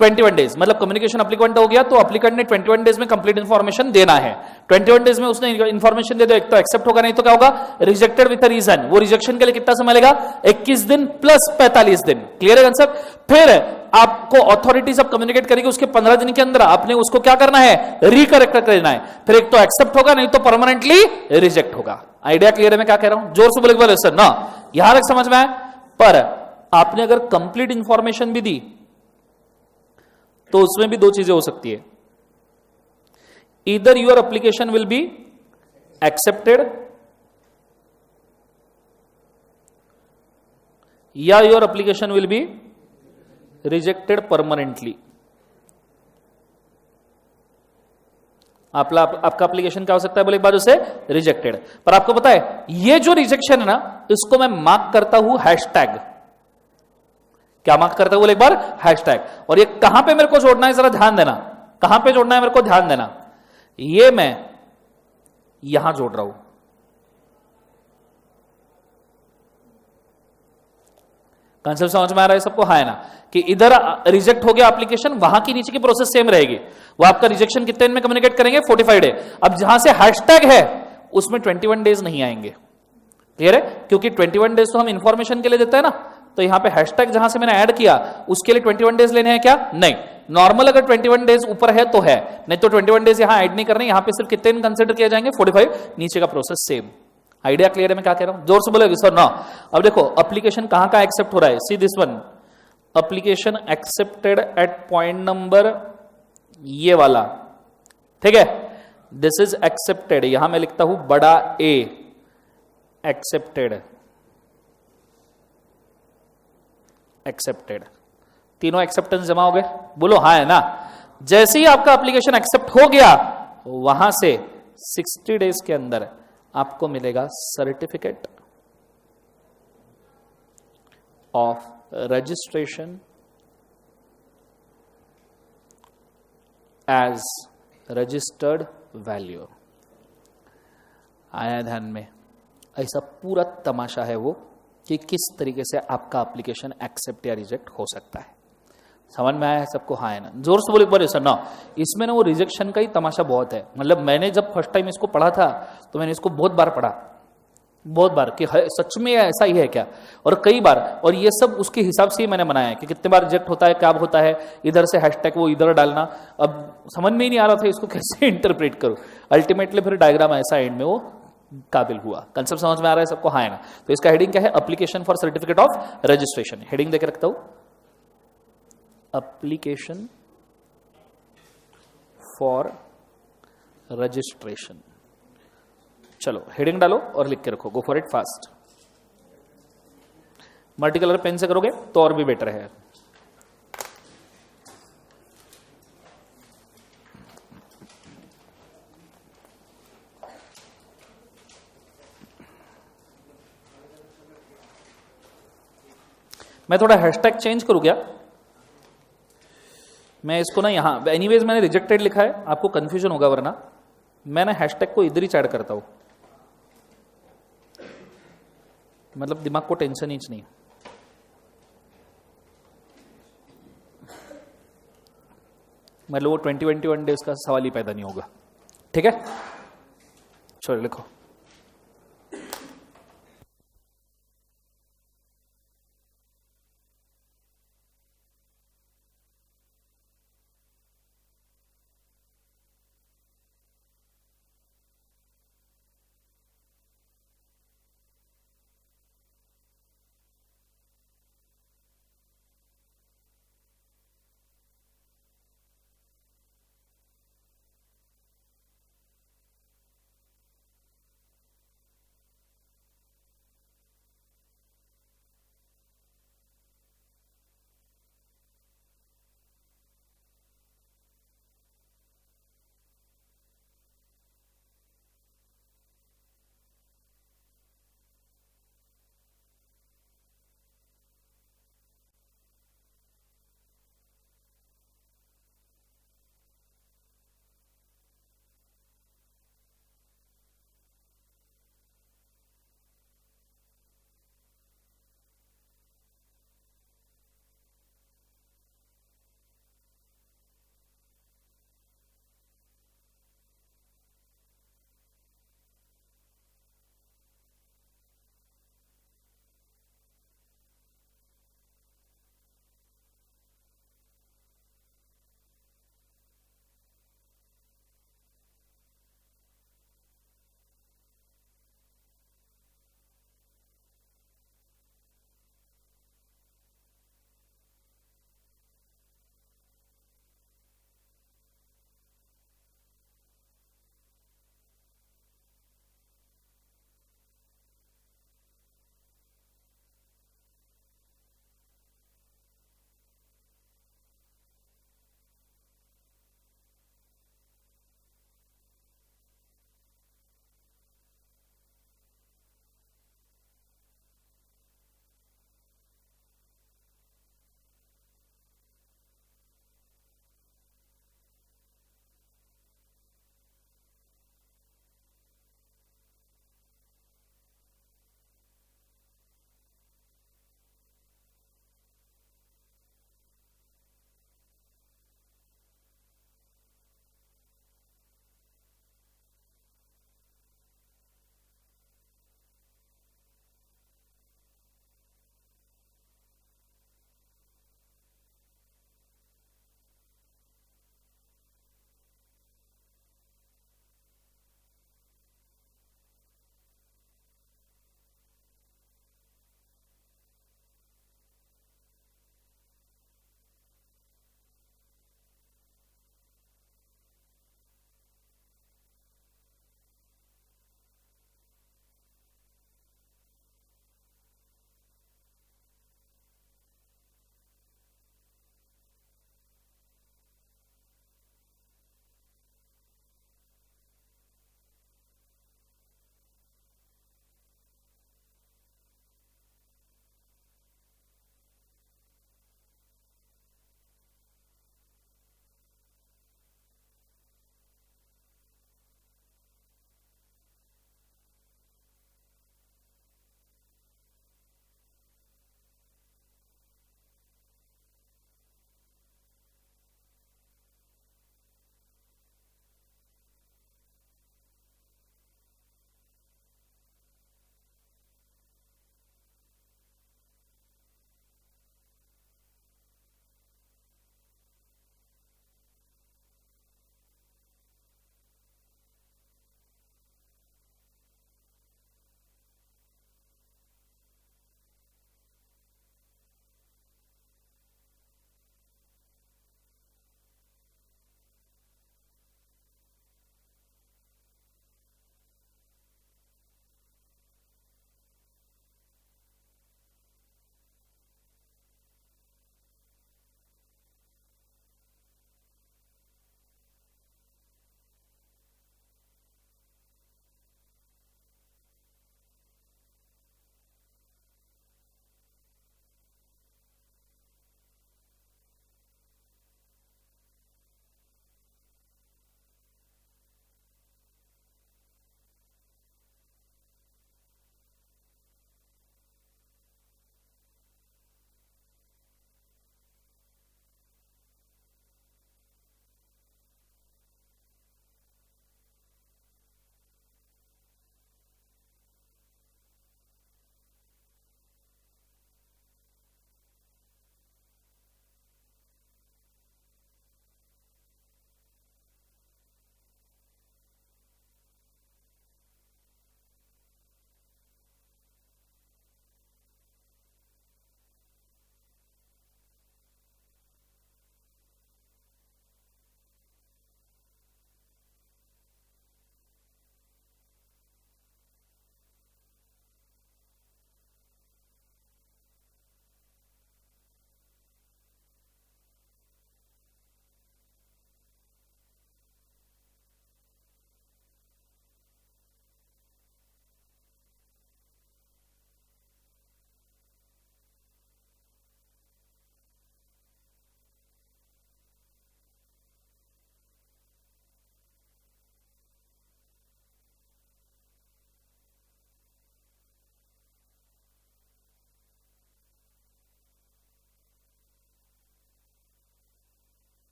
21 डेज। मतलब कम्युनिकेशन एप्लीकेंट हो गया तो एप्लीकेंट ने 21 डेज में कंप्लीट इंफॉर्मेशन देना है। 21 डेज में उसने इंफॉर्मेशन दे दिया, एक तो एक्सेप्ट होगा, नहीं तो क्या होगा? Rejected with reason. वो रिजेक्शन के लिए कितना समय लेगा? 21 दिन प्लस 45 दिन। क्लियर है कंसेप्ट? फिर आपको अथॉरिटी सब कम्युनिकेट करेगी, उसके 15 दिन के अंदर आपने उसको क्या करना है? रिकरेक्ट करना है। फिर एक तो एक्सेप्ट होगा, नहीं तो परमानेंटली रिजेक्ट होगा। आइडिया क्लियर है मैं क्या कह रहा हूं? जोर से बोले सर ना, यहां तक समझ में आए? पर आपने अगर कंप्लीट इंफॉर्मेशन भी दी तो उसमें भी दो चीजें हो सकती है। Either your application will be accepted या your application will be rejected permanently. आपका एप्लीकेशन क्या हो सकता है? बोले एक बार उसे रिजेक्टेड। पर आपको पता है ये जो रिजेक्शन है ना, इसको मैं मार्क करता हूं हैशटैग। क्या मार्क करता हूं? बोले एक बार हैशटैग। और ये कहां पे मेरे को जोड़ना है? जरा ध्यान देना। कहां पे जोड़ना है मेरे को? ध्यान देना। ये मैं यहां जोड़ रहा हूं। कंसेप्ट समझ में आ रहा है सबको? हाँ है ना? कि इधर रिजेक्ट हो गया एप्लीकेशन, वहां की नीचे की प्रोसेस सेम रहेगी। वो आपका रिजेक्शन कितने दिन में कम्युनिकेट करेंगे? 45 डे। अब जहां से हैशटैग है उसमें 21 डेज नहीं आएंगे। क्लियर है? क्योंकि 21 डेज तो हम इंफॉर्मेशन के लिए देते हैं ना, तो यहां पे हैशटैग जहां से मैंने ऐड किया उसके लिए 21 डेज लेने हैं क्या? नहीं। नॉर्मल अगर 21 डेज ऊपर है तो है, नहीं तो 21 डेज यहां ऐड नहीं करने। यहां पे सिर्फ कितने दिन कंसिडर किए जाएंगे? 45। नीचे का प्रोसेस सेम। आइडिया क्लियर है मैं क्या कह रहा हूं? जोर से बोलोगे सर ना। अब देखो एप्लीकेशन कहां का एक्सेप्ट हो रहा है? See this one, application accepted eight point number ये वाला। ठीक है, दिस इज एक्सेप्टेड। यहां मैं लिखता हूं बड़ा ए, एक्सेप्टेड। एक्सेप्टेड। तीनों एक्सेप्टेंस जमा हो गए, बोलो हाँ है ना। जैसे ही आपका एप्लीकेशन एक्सेप्ट हो गया, वहां से 60 डेज के अंदर आपको मिलेगा certificate of registration as registered value. आया ध्यान में? ऐसा पूरा तमाशा है वो कि किस तरीके से आपका एप्लीकेशन एक्सेप्ट या रिजेक्ट हो सकता है। समझ में आया है सबको? हाँ है ना? जोर से बोले बोले सर ना। इसमें ना वो रिजेक्शन का ही तमाशा बहुत है। मतलब मैंने जब फर्स्ट टाइम इसको पढ़ा था तो मैंने इसको बहुत बार पढ़ा, बहुत बार, कि सच में ऐसा ही है क्या, और कई बार। और ये सब उसके हिसाब से ही मैंने बनाया है कि कितने बार रिजेक्ट होता है, क्या होता है, इधर से हैशटैग वो इधर डालना। अब समझ में ही नहीं आ रहा था इसको कैसे इंटरप्रेट करूं। अल्टीमेटली फिर डायग्राम ऐसा एंड में वो काबिल हुआ। कंसेप्ट समझ में आ रहा है सबको? हाँ है ना? तो इसका हेडिंग क्या है? Application for certificate of registration. Heading देके रखता हूं, एप्लीकेशन फॉर रजिस्ट्रेशन। चलो हेडिंग डालो और लिख के रखो, go for it fast. Multi colour pen से करोगे तो और भी बेटर है। मैं थोड़ा हैशटैग चेंज करूं क्या? मैं इसको ना यहां, एनीवेज मैंने रिजेक्टेड लिखा है, आपको कंफ्यूजन होगा वरना मैं ना हैशटैग को इधर ही ऐड करता हूं, मतलब दिमाग को टेंशन ही नहीं। मतलब वो 20-21 डेज का सवाल ही पैदा नहीं होगा। ठीक है, चलो लिखो।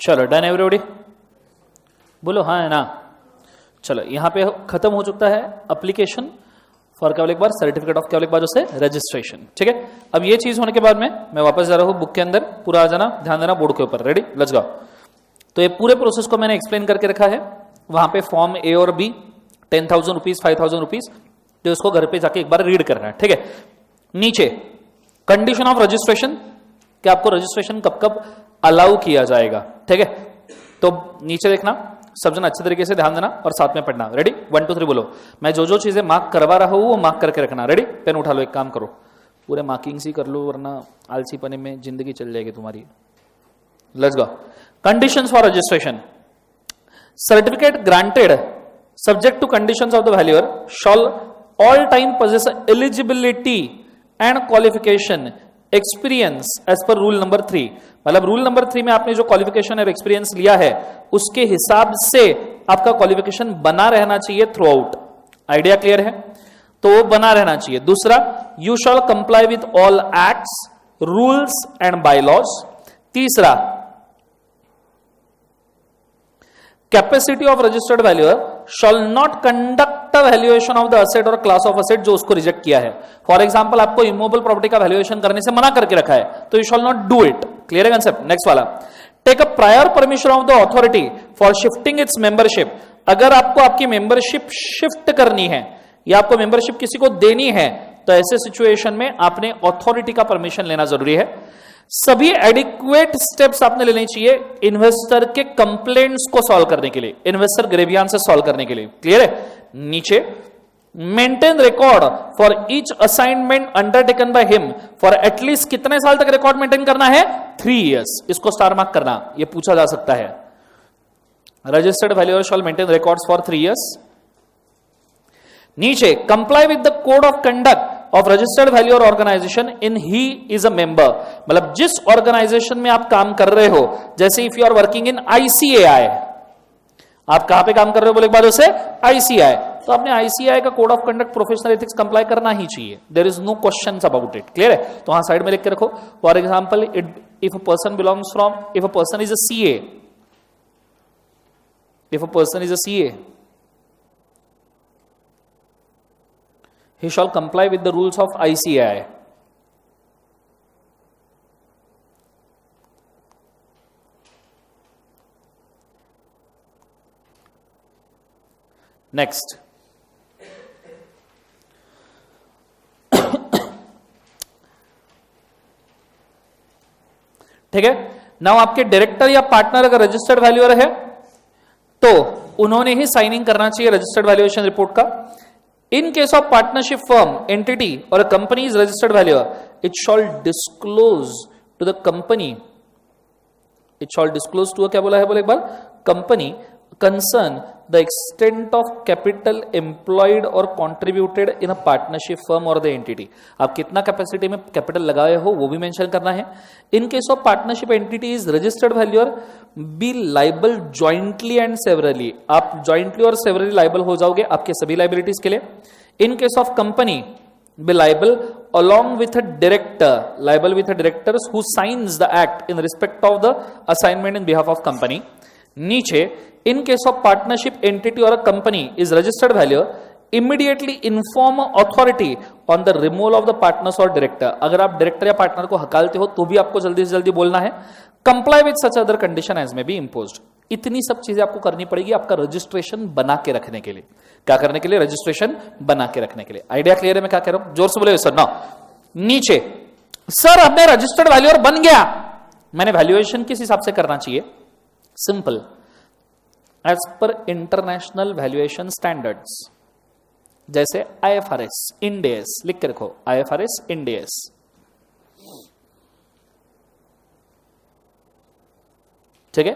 चलो डन एवरीबॉडी, बोलो हाँ है ना। चलो यहां पे खत्म हो चुका है एप्लीकेशन फॉर क्या बोले एक बार सर्टिफिकेट ऑफ क्या बोले एक बार उसे रजिस्ट्रेशन। ठीक है, अब ये चीज होने के बाद में मैं वापस जा रहा हूं बुक के अंदर, पूरा आ जाना, ध्यान देना बोर्ड के ऊपर। Ready, let's go. तो ये पूरे प्रोसेस को मैंने एक्सप्लेन करके रखा है वहां पे फॉर्म ए और बी, 10,000 रुपीज 5,000 रुपीज, तो उसको घर पे जाके एक बार रीड करना है। ठीक है, नीचे कंडीशन ऑफ रजिस्ट्रेशन, कि आपको रजिस्ट्रेशन कब कब अलाउ किया जाएगा। ठीक है, तो नीचे देखना, सब जन अच्छे तरीके से ध्यान देना और साथ में पढ़ना। रेडी, 1 2 3 बोलो। मैं जो जो चीजें मार्क करवा रहा हूं वो मार्क करके रखना। रेडी, पेन उठा लो, एक काम करो पूरे मार्किंग ही कर लो वरना आलसी पने में जिंदगी चल जाएगी तुम्हारी। Let's go. Conditions for registration, certificate granted subject to conditions of the valuer shall all time possess eligibility and qualification experience as per rule number 3। मतलब रूल नंबर 3 में आपने जो क्वालिफिकेशन और एक्सपीरियंस लिया है उसके हिसाब से आपका क्वालिफिकेशन बना रहना चाहिए थ्रू आउट। आइडिया क्लियर है? तो वो बना रहना चाहिए। दूसरा, you shall comply with all acts rules and bylaws. तीसरा, capacity of registered valuer shall not conduct valuation of the asset और क्लास ऑफ असेट जो उसको रिजेक्ट किया है। फॉर एग्जांपल आपको इमूवेबल प्रॉपर्टी का वैल्यूएशन करने से मना करके रखा है तो you shall not do it. Clear है कंसेप्ट? नेक्स्ट वाला, take a prior permission of the authority for shifting its membership. अगर आपको आपकी मेंबरशिप शिफ्ट करनी है या आपको मेंबरशिप किसी को देनी है तो ऐसे सिचुएशन में आपने अथॉरिटी का परमिशन लेना जरूरी है। सभी एडिक्वेट स्टेप्स आपने लेने चाहिए इन्वेस्टर के कंप्लेंट्स को सॉल्व करने के लिए, इन्वेस्टर ग्रेवियन से सॉल्व करने के लिए। क्लियर है? नीचे, maintain record for each assignment undertaken by him for at least कितने साल तक रिकॉर्ड मेंटेन करना है? 3 इयर्स। इसको स्टार मार्क करना, यह पूछा जा सकता है। Registered valuer shall maintain records for 3 years. नीचे, comply with the code of conduct of registered valuer organisation in he is a member. मतलब जिस ऑर्गेनाइजेशन में आप काम कर रहे हो, जैसे if you are working in ICAI, आप कहां पे काम कर रहे हो बोले एक बार उसे आईसीआई, तो आपने आईसीआई का code of conduct professional ethics comply करना ही चाहिए। There is no question about it. Clear है? तो वहां साइड में लिख के रखो। For example, if a person belongs from, if a person is a CA, if a person is a CA, he shall comply with the rules of ICAI. Next, ठीक है। नाउ आपके डायरेक्टर या पार्टनर अगर रजिस्टर्ड वैल्यूअर है तो उन्होंने ही साइनिंग करना चाहिए रजिस्टर्ड वैल्यूएशन रिपोर्ट का। In case of partnership firm, entity or a company is registered valuer, it shall disclose to the company. It shall disclose to क्या बोला है बोले एक बार? Company concern the extent of capital employed or contributed in a partnership firm or the entity. आप कितना कैपेसिटी में कैपिटल लगाए हो वो भी मेंशन करना है। In case of partnership entity is registered valuer, be liable jointly and severally. आप jointly और severally liable हो जाओगे आपके सभी liabilities के लिए। In case of company, be liable along with a director, liable with a director who signs the act in respect of the assignment in behalf of company. नीचे, in case of partnership entity or a company is registered valuer, immediately inform authority on the removal of the partners or director. अगर आप डायरेक्टर या पार्टनर को हकालते हो तो भी आपको जल्दी से जल्दी बोलना है। Comply with such other condition as may be imposed. इतनी सब चीजें आपको करनी पड़ेगी आपका रजिस्ट्रेशन बना के रखने के लिए। क्या करने के लिए? रजिस्ट्रेशन बना के रखने के लिए। आइडिया क्लियर है मैं क्या कह रहा हूं? जोर से बोले सर ना। नीचे, सर हमने रजिस्टर्ड वैल्यूअर बन गया, मैंने वैल्यूएशन किस हिसाब से करना चाहिए? Simple, as per international valuation standards, जैसे IFRS, इंड AS लिख के रखो, IFRS, इंड AS। ठीक है।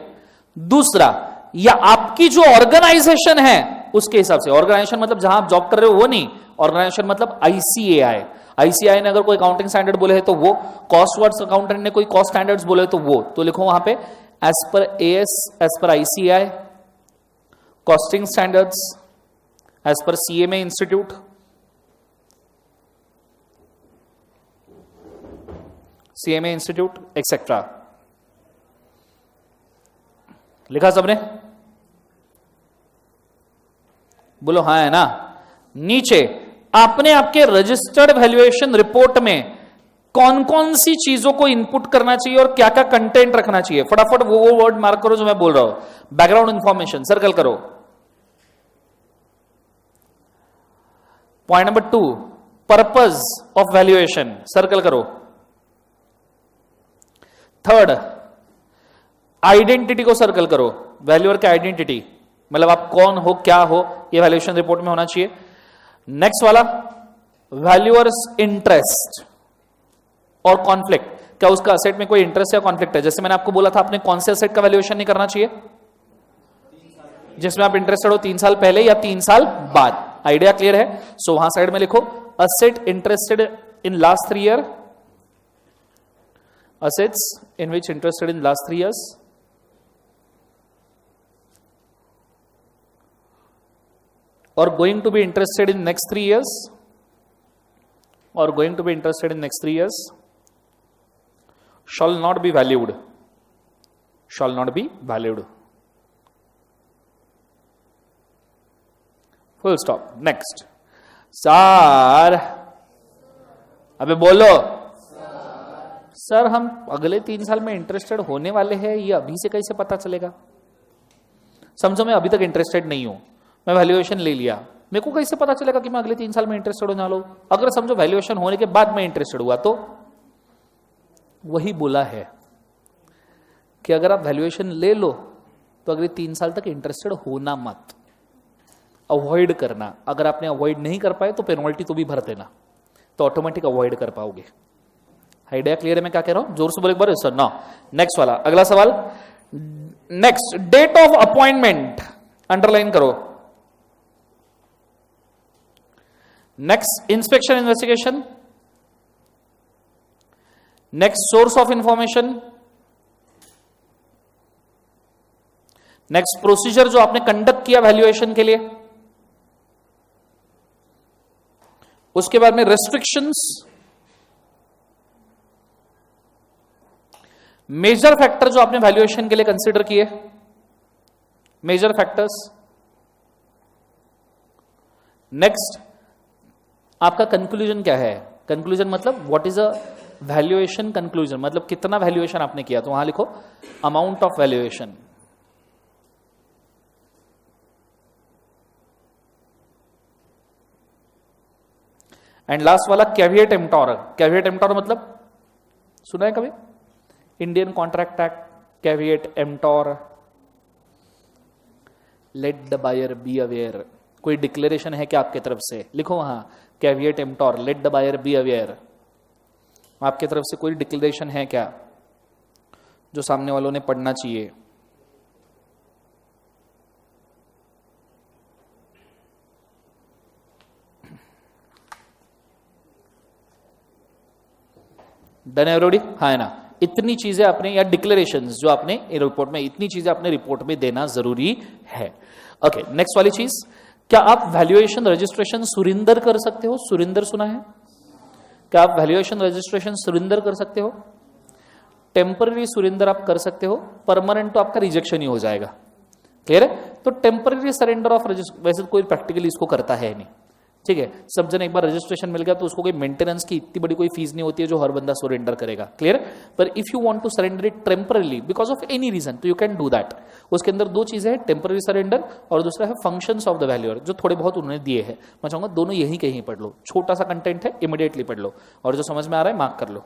दूसरा, या आपकी जो ऑर्गेनाइजेशन है उसके हिसाब से, ऑर्गेनाइजेशन मतलब जहां आप जॉब कर रहे हो वो नहीं, ऑर्गेनाइजेशन मतलब ICAI, आईसीआई ने अगर कोई अकाउंटिंग स्टैंडर्ड बोले है तो वो, कॉस्ट वर्ड्स अकाउंटेंट ने कोई कॉस्ट स्टैंडर्ड्स बोले तो वो, तो लिखो वहां पे as per AS, as per ICAI, costing standards as per CMA institute, CMA institute etcetera. लिखा सबने? बोलो हाँ है ना। नीचे आपने आपके रजिस्टर्ड वैल्यूएशन रिपोर्ट में कौन कौन सी चीजों को इनपुट करना चाहिए और क्या क्या कंटेंट रखना चाहिए, फटाफट वो वर्ड मार्क करो जो मैं बोल रहा हूं। बैकग्राउंड इंफॉर्मेशन सर्कल करो। Point number 2, purpose of valuation circle करो। थर्ड, आइडेंटिटी को सर्कल करो। वैल्यूअर की आइडेंटिटी मतलब आप कौन हो, क्या हो, ये वैल्यूएशन रिपोर्ट में होना चाहिए। नेक्स्ट वाला, वैल्यूअर्स इंटरेस्ट और कॉन्फ्लिक्ट। क्या उसका असेट में कोई इंटरेस्ट या कॉन्फ्लिक्ट है? जैसे मैंने आपको बोला था, आपने कौन से असेट का वैल्यूएशन नहीं करना चाहिए जिसमें आप इंटरेस्टेड हो, 3 साल पहले या 3 साल बाद। आइडिया क्लियर है? सो वहां साइड में लिखो asset interested in last 3 year, assets in which interested in last 3 years, or going to be interested in next 3 years, or going to be interested in next 3 years, shall not be valued, shall not be valued, full stop. Next, sir, अबे बोलो सर हम अगले 3 साल में इंटरेस्टेड होने वाले हैं, ये अभी से कैसे पता चलेगा? समझो मैं अभी तक इंटरेस्टेड नहीं हूं, मैं वैल्यूएशन ले लिया, मेरे को कैसे पता चलेगा कि मैं अगले 3 साल में इंटरेस्टेड होने वाला हूं? अगर समझो वैल्यूएशन होने के बाद मैं इंटरेस्टेड हुआ तो वही बोला है कि अगर आप वैल्यूएशन ले लो तो अगले 3 साल तक इंटरेस्टेड होना मत, अवॉइड करना। अगर आपने अवॉइड नहीं कर पाए तो पेनल्टी तो भी भर देना, तो ऑटोमेटिक अवॉइड कर पाओगे। आइडिया क्लियर है मैं क्या कह रहा हूं? जोर से बोले एक बार सर ना। नेक्स्ट वाला, अगला सवाल। Next, date of appointment underline करो। Next, inspection investigation. Next, source of information. Next, procedure जो आपने कंडक्ट किया वैल्यूएशन के लिए। उसके बाद में रेस्ट्रिक्शंस, मेजर फैक्टर जो आपने वैल्यूएशन के लिए कंसीडर किए, मेजर फैक्टर्स। नेक्स्ट, आपका कंक्लूजन क्या है? कंक्लूजन मतलब what is a valuation conclusion, मतलब कितना वैल्यूएशन आपने किया, तो वहां लिखो amount of valuation. And last वाला कैविएट एम्प्टोर। कैविएट एम्प्टोर मतलब सुना है कभी? Indian contract act, caveat emptor, let the buyer be aware. कोई डिक्लेरेशन है क्या आपके तरफ से? लिखो वहां caveat emptor, let the buyer be aware. आपके तरफ से कोई डिक्लेरेशन है क्या जो सामने वालों ने पढ़ना चाहिए? Done everybody? हाँ है ना। इतनी चीजें आपने, या डिक्लेरेशंस जो आपने रिपोर्ट में, इतनी चीजें आपने रिपोर्ट में देना जरूरी है। ओके, नेक्स्ट वाली चीज, क्या आप वैल्यूएशन रजिस्ट्रेशन सुरिंदर कर सकते हो? सुरिंदर सुना है? क्या आप वैल्यूएशन रजिस्ट्रेशन सुरिंदर कर सकते हो? टेम्पररी सुरिंदर आप कर सकते हो, परमानेंट तो आपका रिजेक्शन ही हो जाएगा। क्लियर है? तो टेम्पररी सरेंडर ऑफ रजिस्ट्रेशन, वैसे कोई प्रैक्टिकली इसको करता है नहीं, ठीक है। सब जन एक बार रजिस्ट्रेशन मिल गया तो उसको कोई मेंटेनेंस की इतनी बड़ी कोई फीस नहीं होती है जो हर बंदा सरेंडर करेगा। क्लियर? पर if you want to surrender it temporarily because of any reason, तो यू कैन डू दैट। उसके अंदर 2 चीजें हैं, टेम्पररी सरेंडर और दूसरा है फंक्शंस ऑफ द वैल्यूअर, जो थोड़े बहुत उन्होंने दिए हैं। मैं चाहूंगा दोनों यही कहीं पढ़ लो, छोटा सा कंटेंट है, इमीडिएटली पढ़ लो, और जो समझ में आ रहा है मार्क कर लो।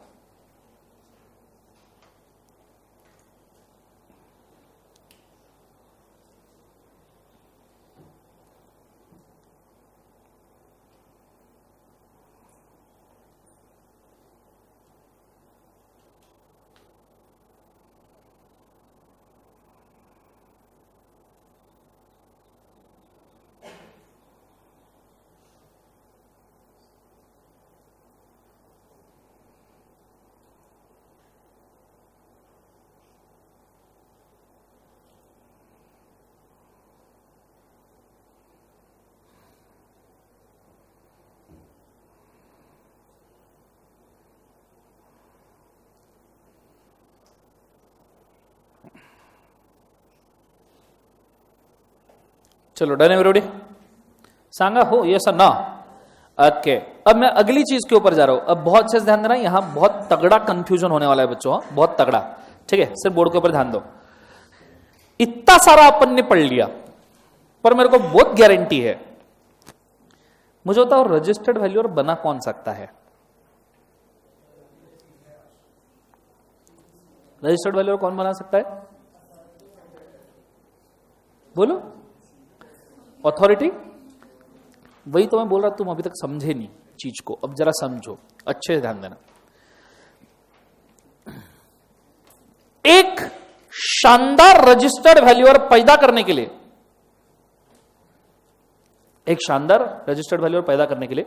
चलो डन एवरीबॉडी, सांगा हो यस और ना। ओके, अब मैं अगली चीज के ऊपर जा रहा हूं। अब बहुत अच्छे से ध्यान देना, यहां बहुत तगड़ा कंफ्यूजन होने वाला है बच्चों, बहुत तगड़ा। ठीक है, सिर्फ बोर्ड के ऊपर ध्यान दो। इतना सारा अपन ने पढ़ लिया, पर मेरे को बहुत गारंटी है, मुझे बताओ रजिस्टर्ड वैल्यूअर बना कौन सकता है? रजिस्टर्ड वैल्यूअर कौन बना सकता है? बोलो। अथॉरिटी। वही तो मैं बोल रहा, तुम अभी तक समझे नहीं चीज को, अब जरा समझो, अच्छे से ध्यान देना। एक शानदार रजिस्टर्ड वैल्यूअर पैदा करने के लिए, एक शानदार रजिस्टर्ड वैल्यूअर पैदा करने के लिए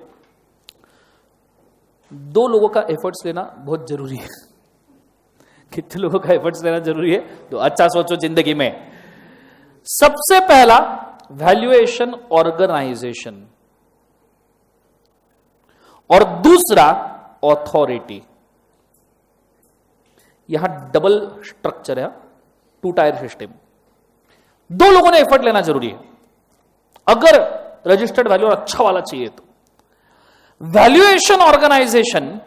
दो लोगों का एफर्ट्स लेना बहुत जरूरी है। कितने लोगों का एफर्ट्स लेना जरूरी है? तो अच्छा सोचो जिंदगी में। सबसे पहला वैल्यूएशन ऑर्गेनाइजेशन, और दूसरा अथॉरिटी। यहां डबल स्ट्रक्चर है, 2 टायर सिस्टम। दो लोगों ने एफर्ट लेना जरूरी है अगर रजिस्टर्ड वैल्यू अच्छा वाला चाहिए तो। वैल्यूएशन ऑर्गेनाइजेशन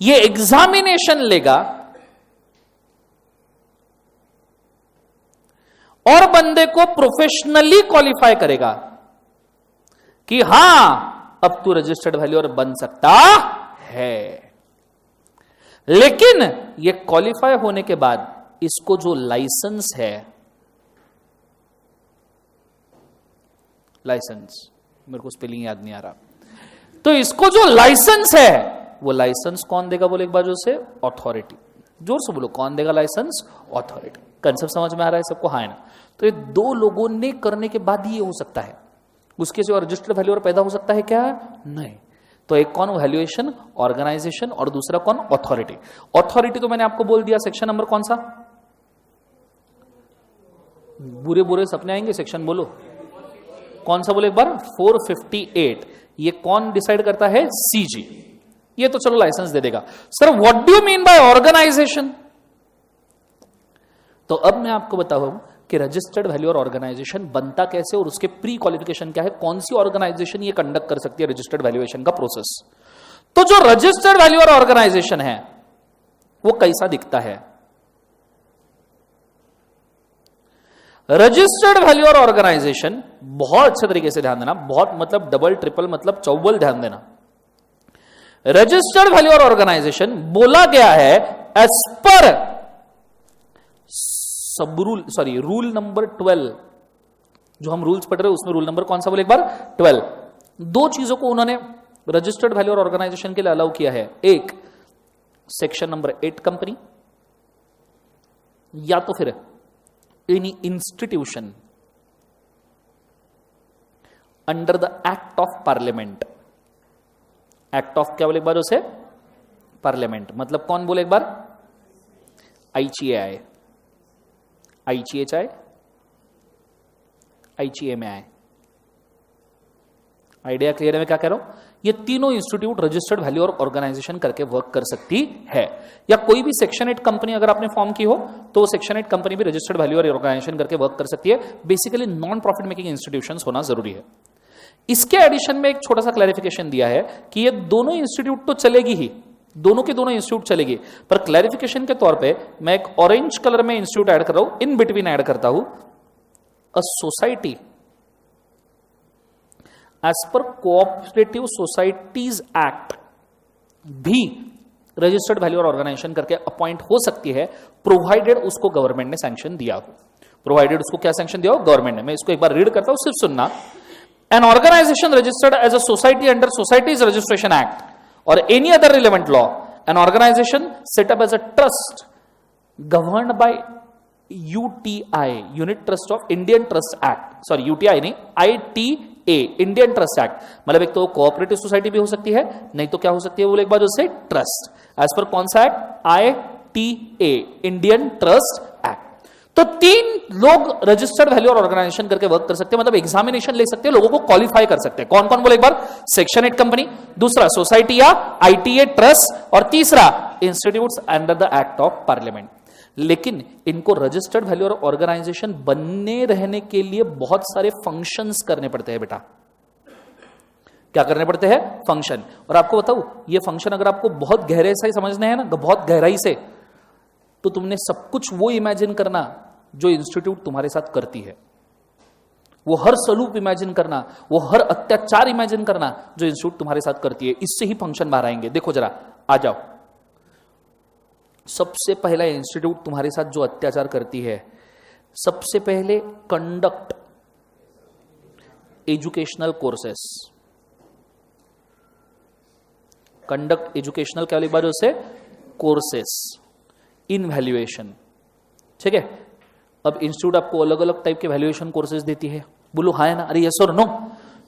ये एग्जामिनेशन लेगा और बंदे को प्रोफेशनली क्वालिफाई करेगा कि हां अब तू रजिस्टर्ड वैल्यूअर बन सकता है। लेकिन ये क्वालिफाई होने के बाद इसको जो लाइसेंस है, लाइसेंस, मेरे को स्पेलिंग याद नहीं आ रहा, तो इसको जो लाइसेंस है वो लाइसेंस कौन देगा? बोले एक बार जो से अथॉरिटी। जोर से बोलो, कौन देगा लाइसेंस? अथॉरिटी। कंसेप्ट समझ में आ रहा है सबको? हाँ है ना? तो ये दो लोगों ने करने के बाद ही ये हो सकता है, उसके सिवा रजिस्टर्ड वैल्यूअर पैदा हो सकता है क्या? नहीं। तो एक कौन? वैल्यूएशन ऑर्गेनाइजेशन, और दूसरा कौन? अथॉरिटी। अथॉरिटी तो मैंने आपको बोल दिया, सेक्शन नंबर कौन सा? बुरे बुरे सपने आएंगे, सेक्शन बोलो कौन सा? बोले एक बार 458। ये कौन डिसाइड करता है? सीजी। ये तो चलो लाइसेंस दे देगा। Sir what do you mean by organisation? तो अब मैं आपको बताऊं कि रजिस्टर्ड वैल्यूअर ऑर्गेनाइजेशन बनता कैसे और उसके प्री क्वालिफिकेशन क्या है, कौन सी ऑर्गेनाइजेशन ये कंडक्ट कर सकती है रजिस्टर्ड वैल्यूएशन का प्रोसेस। तो जो रजिस्टर्ड वैल्यूअर ऑर्गेनाइजेशन है वो कैसा दिखता है? रजिस्टर्ड वैल्यूअर ऑर्गेनाइजेशन, बहुत अच्छे तरीके से ध्यान देना, बहुत मतलब डबल ट्रिपल मतलब चौबल ध्यान देना। रजिस्टर्ड वैल्यूअर ऑर्गेनाइजेशन बोला गया है एज पर सब रूल, सॉरी रूल नंबर 12, जो हम रूल्स पढ़ रहे हैं उसमें रूल नंबर कौन सा? बोले एक बार 12। दो चीजों को उन्होंने रजिस्टर्ड वैल्यूअर ऑर्गेनाइजेशन के लिए अलाउ किया है। एक सेक्शन नंबर 8 कंपनी, या तो फिर any institution under the act of parliament. Act of क्या बोले एक बार उसे? पार्लियामेंट। मतलब कौन? बोले एक बार ICAI, ICHI, ICMAI। Idea clear है मैं क्या कह रहा हूं? ये तीनों इंस्टीट्यूट रजिस्टर्ड वैल्यूअर ऑर्गेनाइजेशन करके वर्क कर सकती है। या कोई भी सेक्शन 8 कंपनी अगर आपने फॉर्म की हो तो वो सेक्शन 8 कंपनी भी रजिस्टर्ड वैल्यूअर ऑर्गेनाइजेशन करके वर्क कर सकती है। Basically non profit making institutions होना जरूरी है। इसके एडिशन में एक छोटा सा क्लैरिफिकेशन दिया है कि ये दोनों इंस्टीट्यूट तो चलेगी ही, दोनों के दोनों इंस्टीट्यूट चलेगी, पर क्लैरिफिकेशन के तौर पे मैं एक ऑरेंज कलर में इंस्टीट्यूट ऐड कर रहा हूं, इन बिटवीन ऐड करता हूं a society as per cooperative societies act भी रजिस्टर्ड वैल्यूअर ऑर्गेनाइजेशन करके अपॉइंट हो सकती है, प्रोवाइडेड उसको गवर्नमेंट ने सैंक्शन दिया हो। प्रोवाइडेड उसको क्या सैंक्शन दिया हो? गवर्नमेंट ने। मैं इसको एक बार रीड करता हूं, सिर्फ सुनना। An organisation registered as a society under societies registration act or any other relevant law, an organization set up as a trust governed by UTI, Unit Trust of Indian Trust Act, sorry UTI नहीं, ITA, Indian Trust Act। मतलब एक तो कोऑपरेटिव सोसाइटी भी हो सकती है, नहीं तो क्या हो सकती है? बोले एक बार उससे ट्रस्ट, एज पर कौन सा act? ITA, Indian trust act. तो 3 लोग रजिस्टर्ड वैल्यूअर ऑर्गेनाइजेशन करके वर्क कर सकते हैं, मतलब एग्जामिनेशन ले सकते हैं, लोगों को क्वालिफाई कर सकते हैं। कौन कौन? बोले एक बार सेक्शन 8 कंपनी, दूसरा सोसाइटी या ITA ट्रस्ट, और तीसरा institutes under the act of parliament. लेकिन इनको रजिस्टर्ड वैल्यू और ऑर्गेनाइजेशन बनने रहने के लिए बहुत सारे फंक्शंस करने पड़ते हैं बेटा। क्या करने पड़ते हैं? फंक्शन। और आपको बताऊं, ये फंक्शन अगर आपको बहुत गहरे से समझने हैं ना, बहुत गहराई से, तो तुमने सब कुछ वो इमेजिन करना जो इंस्टीट्यूट तुम्हारे साथ करती है, वो हर सलूक इमेजिन करना, वो हर अत्याचार इमेजिन करना जो इंस्टीट्यूट तुम्हारे साथ करती है। इससे ही फंक्शन बाहर आएंगे। देखो जरा, आ जाओ। सबसे पहला इंस्टीट्यूट तुम्हारे साथ जो अत्याचार करती है, सबसे पहले conduct educational courses. Conduct educational क्या लिखा उसे? कोर्सेस इन वैल्यूएशन। ठीक है। अब इंस्टीट्यूट आपको अलग अलग टाइप के वैल्यूएशन कोर्सेज देती है। बोलो हाँ है ना? अरे यस और नो?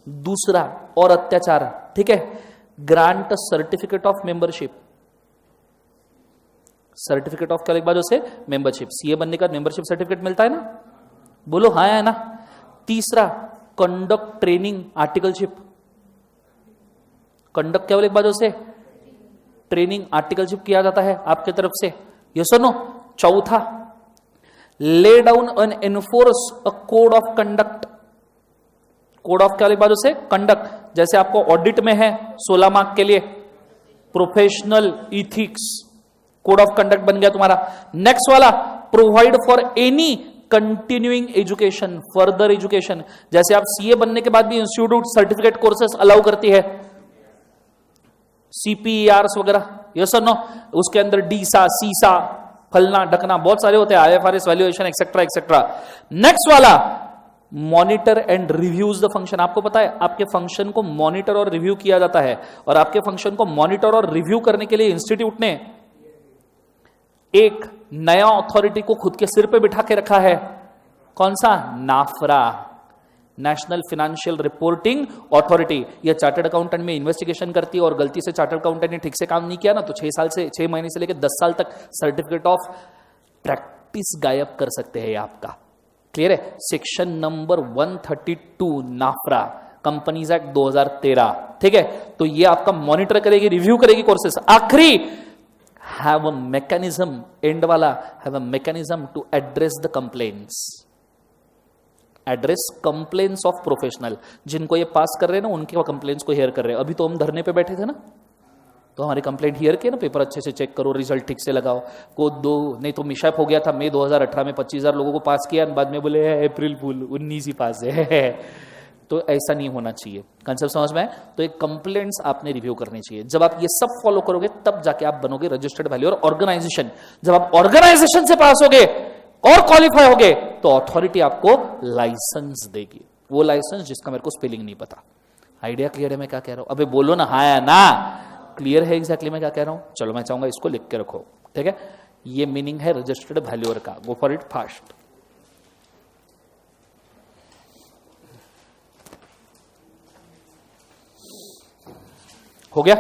दूसरा और अत्याचार, ठीक है, grant certificate of membership. Certificate of क्या लिखा उसे? मेंबरशिप। सीए बनने का मेंबरशिप सर्टिफिकेट मिलता है ना? बोलो हाँ है ना? तीसरा कंडक्ट ट्रेनिंग आर्टिकलशिप। कंडक्ट क्या लिखा उसे? ट्रेनिंग आर्टिकलशिप किया जाता है आपके तरफ से। यस और नो? चौथा lay down and enforce a code of conduct. Code of क्या लिखा उसे? कंडक्ट। जैसे आपको ऑडिट में है 16 मार्क के लिए professional ethics, code of conduct बन गया तुम्हारा। नेक्स्ट वाला provide for any continuing education, further education. जैसे आप सीए बनने के बाद भी इंस्टीट्यूट सर्टिफिकेट कोर्सेस अलाउ करती है, सीपीआरस वगैरह। यस और नो? उसके अंदर डीसा, सीसा, फलना ढकना बहुत सारे होते हैं, IFRS valuation etcetera etcetera. Next वाला monitor and reviews the function. आपको पता है आपके फंक्शन को मॉनिटर और रिव्यू किया जाता है, और आपके फंक्शन को मॉनिटर और रिव्यू करने के लिए इंस्टीट्यूट ने एक नया अथॉरिटी को खुद के सिर पे बिठा के रखा है। कौन सा? नाफरा, नेशनल फाइनेंशियल रिपोर्टिंग अथॉरिटी। यह चार्टर्ड अकाउंटेंट में इन्वेस्टिगेशन करती है, और गलती से चार्टर्ड अकाउंटेंट ने ठीक से काम नहीं किया ना, तो 6 महीने से लेकर 10 साल तक सर्टिफिकेट ऑफ प्रैक्टिस गायब कर सकते हैं आपका। क्लियर है? सेक्शन नंबर 132 नाफरा, कंपनीज एक्ट 2013। ठीक है। तो ये आपका मॉनिटर करेगी, रिव्यू करेगी कोर्सेस। आखिरी हैव अ मैकेनिज्म, एंड वाला have a mechanism to address the complaints. Address complaints of professional. जिनको ये पास कर रहे हैं ना, उनके कंप्लेंट्स को हियर कर रहे हैं। अभी तो हम धरने पे बैठे थे ना, तो हमारी कंप्लेंट हियर किया ना, पेपर अच्छे से चेक करो, रिजल्ट ठीक से लगाओ। को दो नहीं तो मिशैप हो गया था मई 2018 में, 25,000 लोगों को पास किया, बाद में बोले अप्रैल फूल 19 ही पास है। तो ऐसा नहीं होना चाहिए। कंसेप्ट समझ में आए? तो एक कंप्लेंट्स आपने रिव्यू करनी चाहिए। जब आप ये सब फॉलो करोगे तब जाके आप बनोगे रजिस्टर्ड वैल्यू और ऑर्गेनाइजेशन। जब आप ऑर्गेनाइजेशन से पास होगे और क्वालिफाई होगे तो अथॉरिटी आपको लाइसेंस देगी। वो लाइसेंस जिसका मेरे को स्पेलिंग नहीं पता। आइडिया क्लियर है मैं क्या कह रहा हूं? अबे बोलो ना हाँ या ना। क्लियर है एग्जैक्टली मैं क्या कह रहा हूं? चलो मैं चाहूंगा इसको लिख के रखो। ठीक है। ये मीनिंग है रजिस्टर्ड वैल्यूअर का। Go for it fast. हो गया?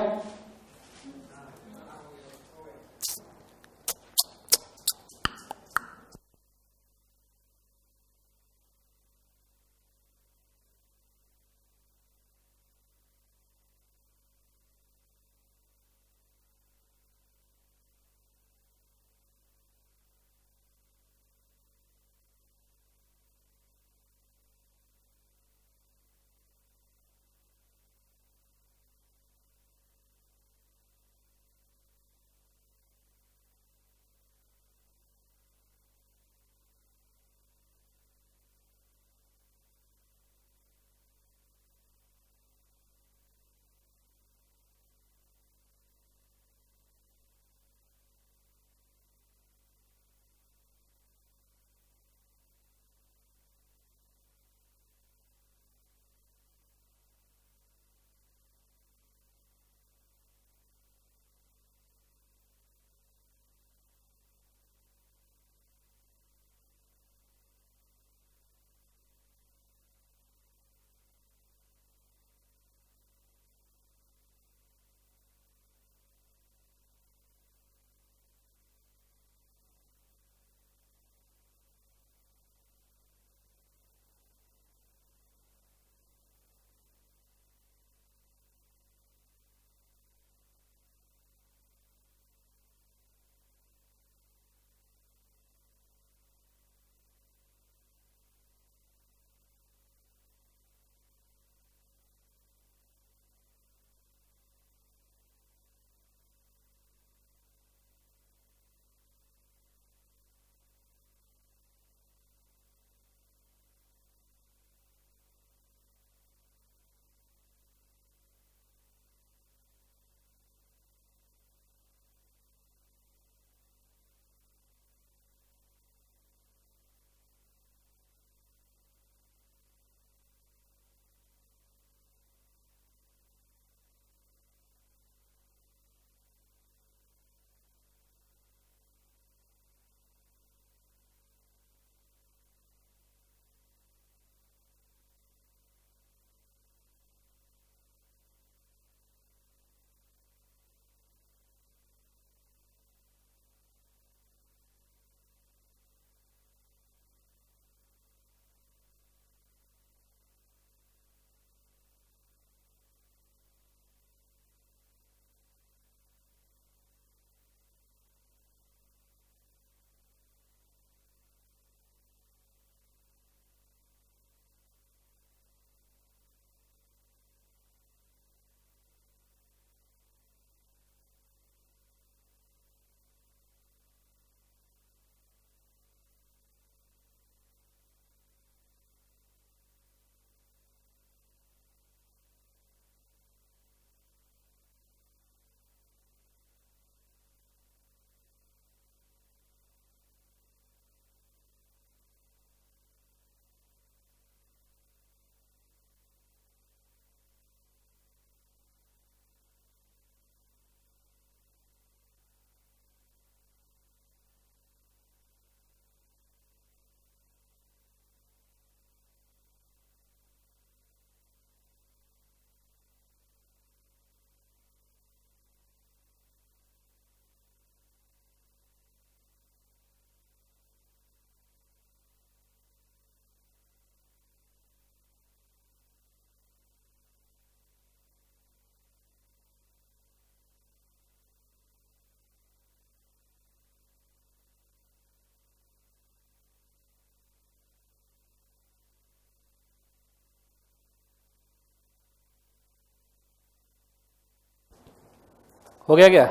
हो गया क्या?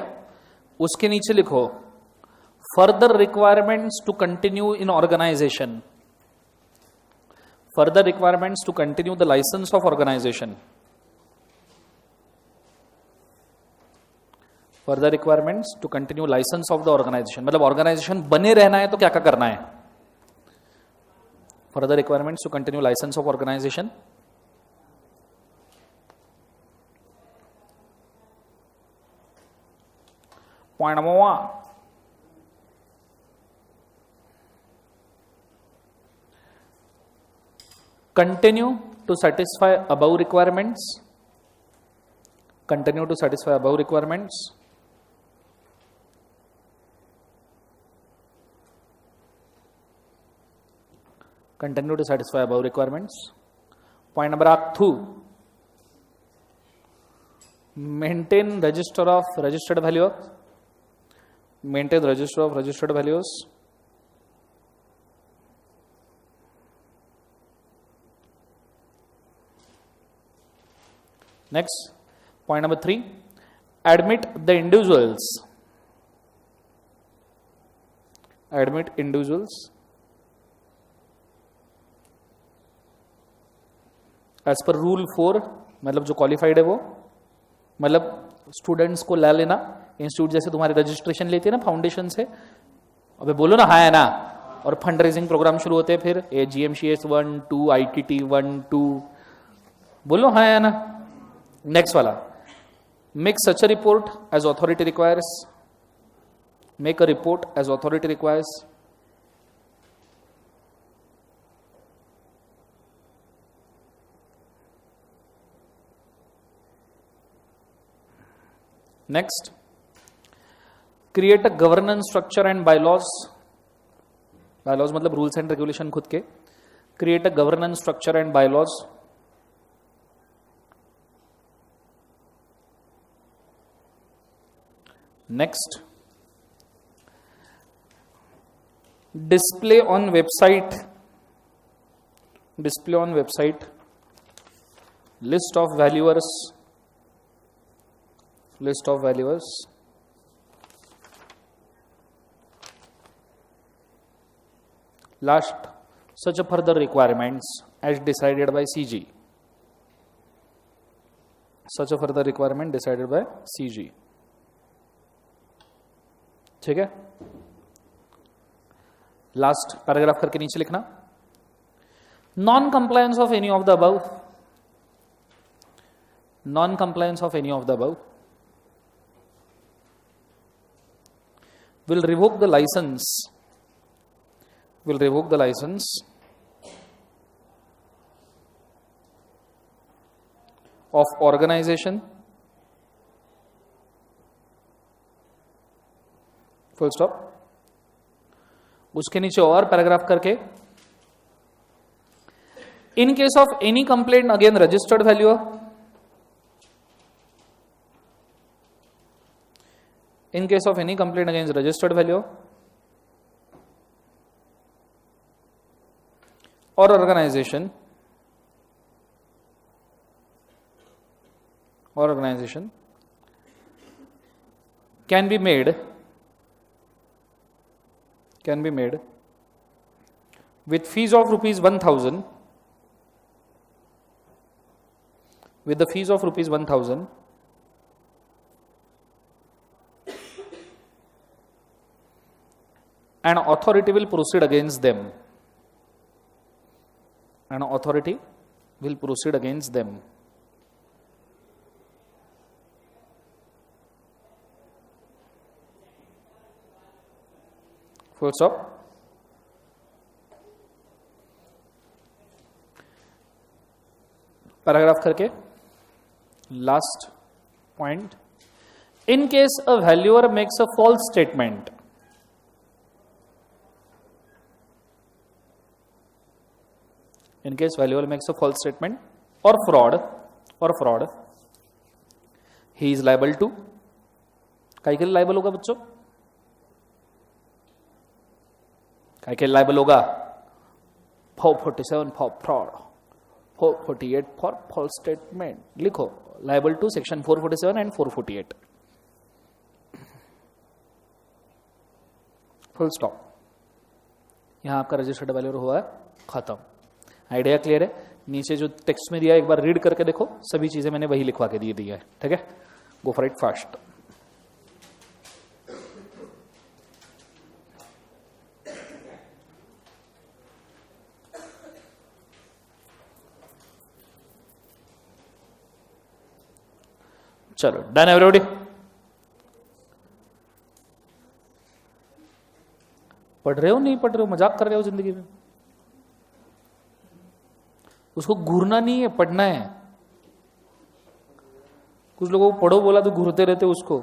उसके नीचे लिखो further requirements to continue in organisation, further requirements to continue the licence of organisation, further requirements to continue licence of the organisation, मतलब ऑर्गेनाइजेशन बने रहना है तो क्या क्या करना है? Further requirements to continue licence of organisation, point number 1, continue to satisfy above requirements, continue to satisfy above requirements, continue to satisfy above requirements. Point number 2, maintain register of registered value, maintain register of registered values. Next, point number 3, admit the individuals, admit individuals as per rule 4, मतलब जो क्वालिफाइड है वो, मतलब स्टूडेंट्स को ला लेना, इंस्टीट्यूट जैसे तुम्हारे रजिस्ट्रेशन लेते हैं ना फाउंडेशन से, अबे बोलो ना हाँ है ना, और फंड रेजिंग प्रोग्राम शुरू होते हैं, फिर GMCS 1, 2, ITT 1, 2, बोलो हाँ है ना. नेक्स्ट वाला, make such a report as authority requires, make a report as authority requires. Next, create a governance structure and bylaws, bylaws मतलब रूल्स एंड रेगुलेशन खुद के, क्रिएट अ गवर्नेंस स्ट्रक्चर एंड बायलॉज. Next, display on website, display on website list of valuers, list of valuers. Last, such a further requirements as decided by CG, such a further requirement decided by CG. ठीक है. लास्ट पैराग्राफ करके नीचे लिखना, non compliance of any of the above, non compliance of any of the above will revoke the license, will revoke the licence of organization, full stop. उसके नीचे और पैराग्राफ करके, in case of any complaint again registered value, in case of any complaint against registered value और organization, or organization can be made with fees of rupees 1000, with the fees of rupees 1000 an authority will proceed against them, an authority will proceed against them. Full stop. Paragraph करके last point, in case a valuer makes a false statement, in case valuer makes a false statement or fraud, he is liable to, काय के लिए liable होगा बच्चों, काय के लिए liable होगा, 447 for fraud, 448 for false statement, लिखो liable to section 447 and 448. Full stop. यहाँ आपका रजिस्टर्ड वैल्यू हुआ है खत्म। आइडिया क्लियर है? नीचे जो टेक्स्ट में दिया एक बार रीड करके देखो, सभी चीजें मैंने वही लिखवा के दी है। ठीक है, गो फॉर इट फास्ट। चलो डन एवरीबॉडी। पढ़ रहे हो नहीं पढ़ रहे हो, मजाक कर रहे हो जिंदगी में? उसको घूरना नहीं है, पढ़ना है। कुछ लोगों को पढ़ो बोला तो घूरते रहते उसको।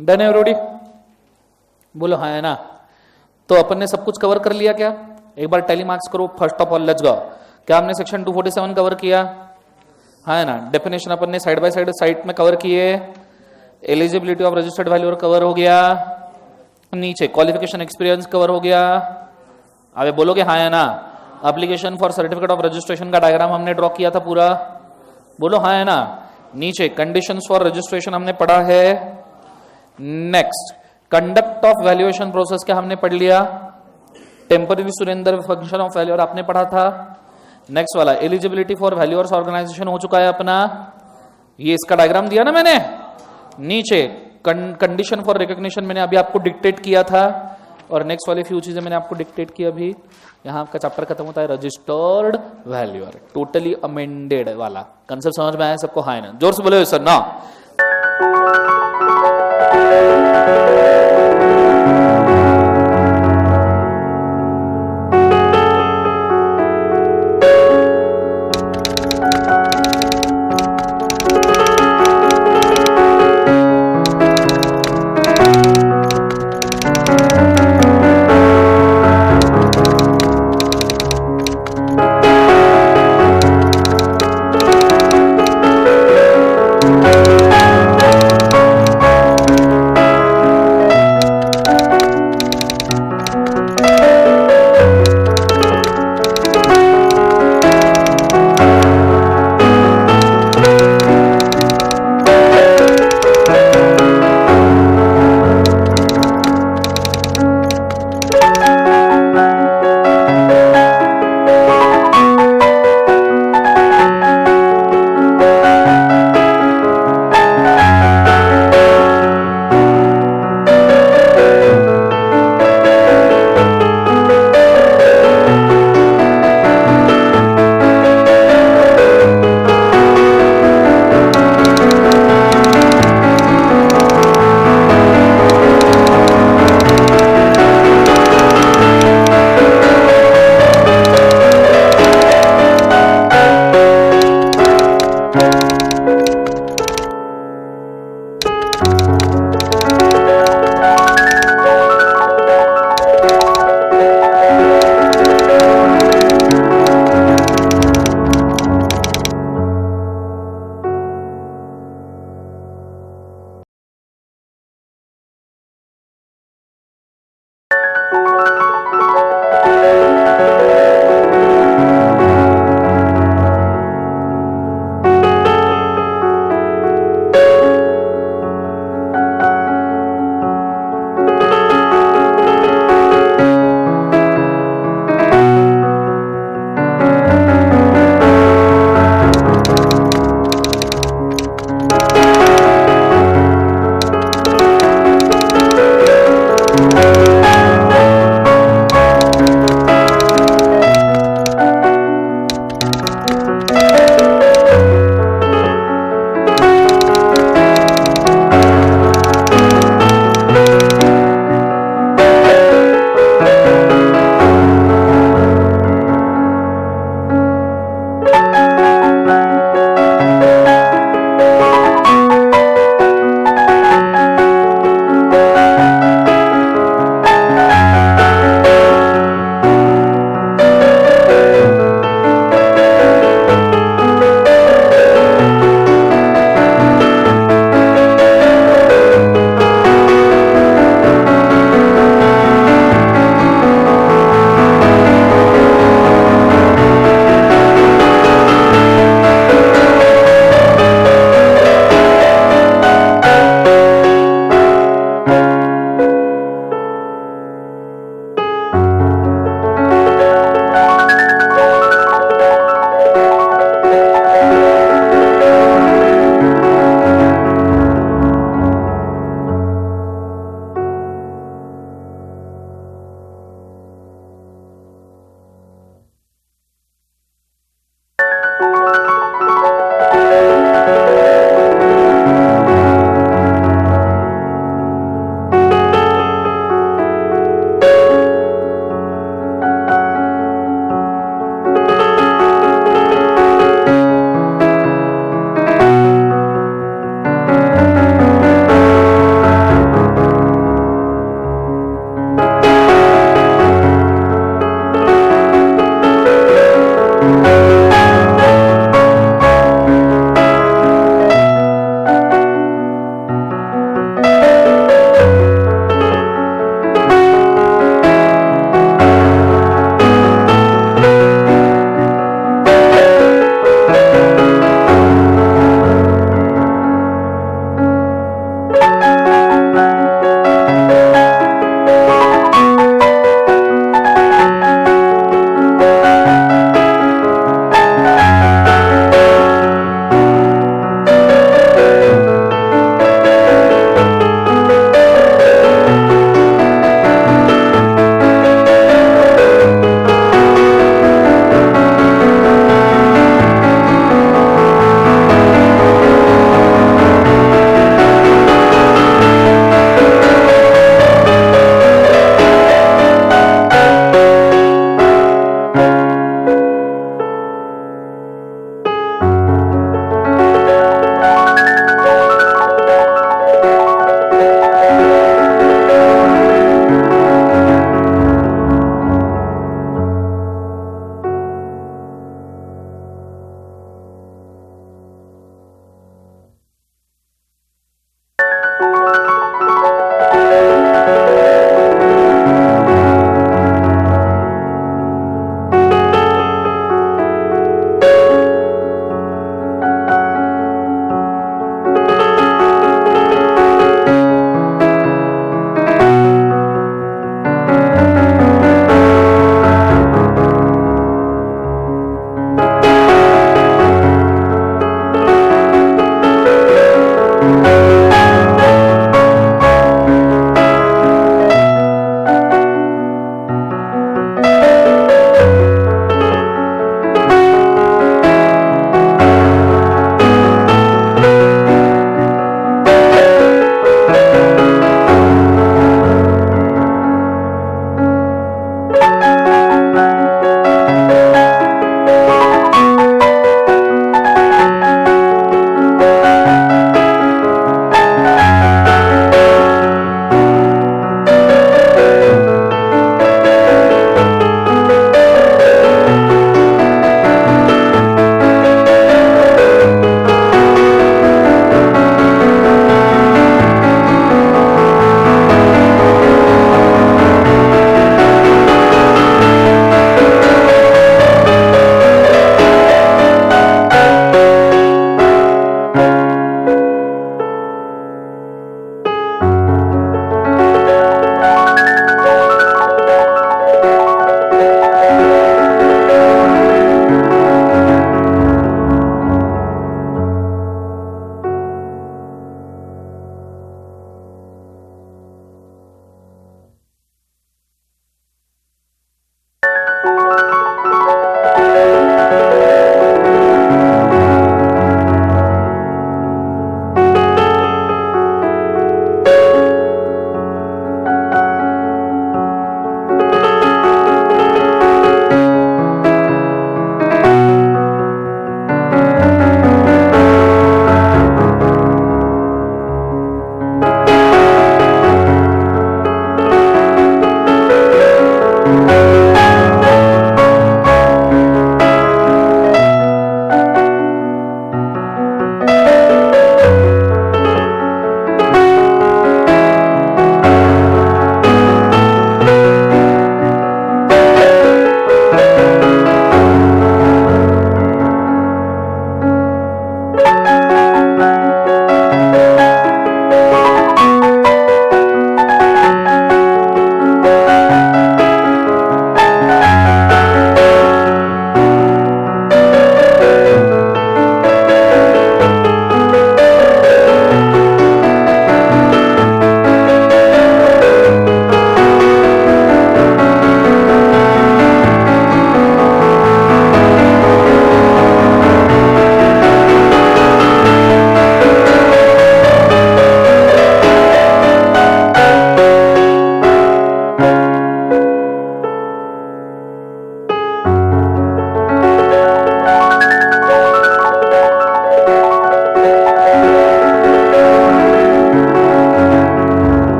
डन है एवरीबॉडी? बोलो हाँ है ना? तो अपन ने सब कुछ कवर कर लिया क्या? एक बार टैली मार्क्स करो। First of all let's go. क्या हमने सेक्शन 247 कवर किया? हाँ है ना? डेफिनेशन अपन ने साइड बाय साइड साइट में कवर किए। Eligibility of registered value cover हो गया। नीचे क्वालिफिकेशन एक्सपीरियंस कवर हो गया। अबे बोलोगे हाँ है ना? Application for certificate of registration का डायग्राम हमने ड्रॉ किया था पूरा। बोलो हाँ है ना? नीचे कंडीशंस फॉर रजिस्ट्रेशन हमने पढ़ा है। Next conduct of valuation process क्या हमने पढ़ लिया। Temporary Surendra function of valuer आपने पढ़ा था। नेक्स्ट वाला एलिजिबिलिटी फॉर वैल्यूअर्स ऑर्गेनाइजेशन हो चुका है अपना। ये इसका डायग्राम दिया ना मैंने। नीचे कंडीशन फॉर रिकॉग्निशन मैंने अभी आपको डिक्टेट किया था, और नेक्स्ट वाली फ्यू चीजें मैंने आपको डिक्टेट की अभी। यहां आपका चैप्टर खत्म होता है रजिस्टर्ड वैल्यूअर, टोटली अमेंडेड वाला कंसेप्ट। समझ में आया सबको? हाँ ना? जोर से बोले सर ना।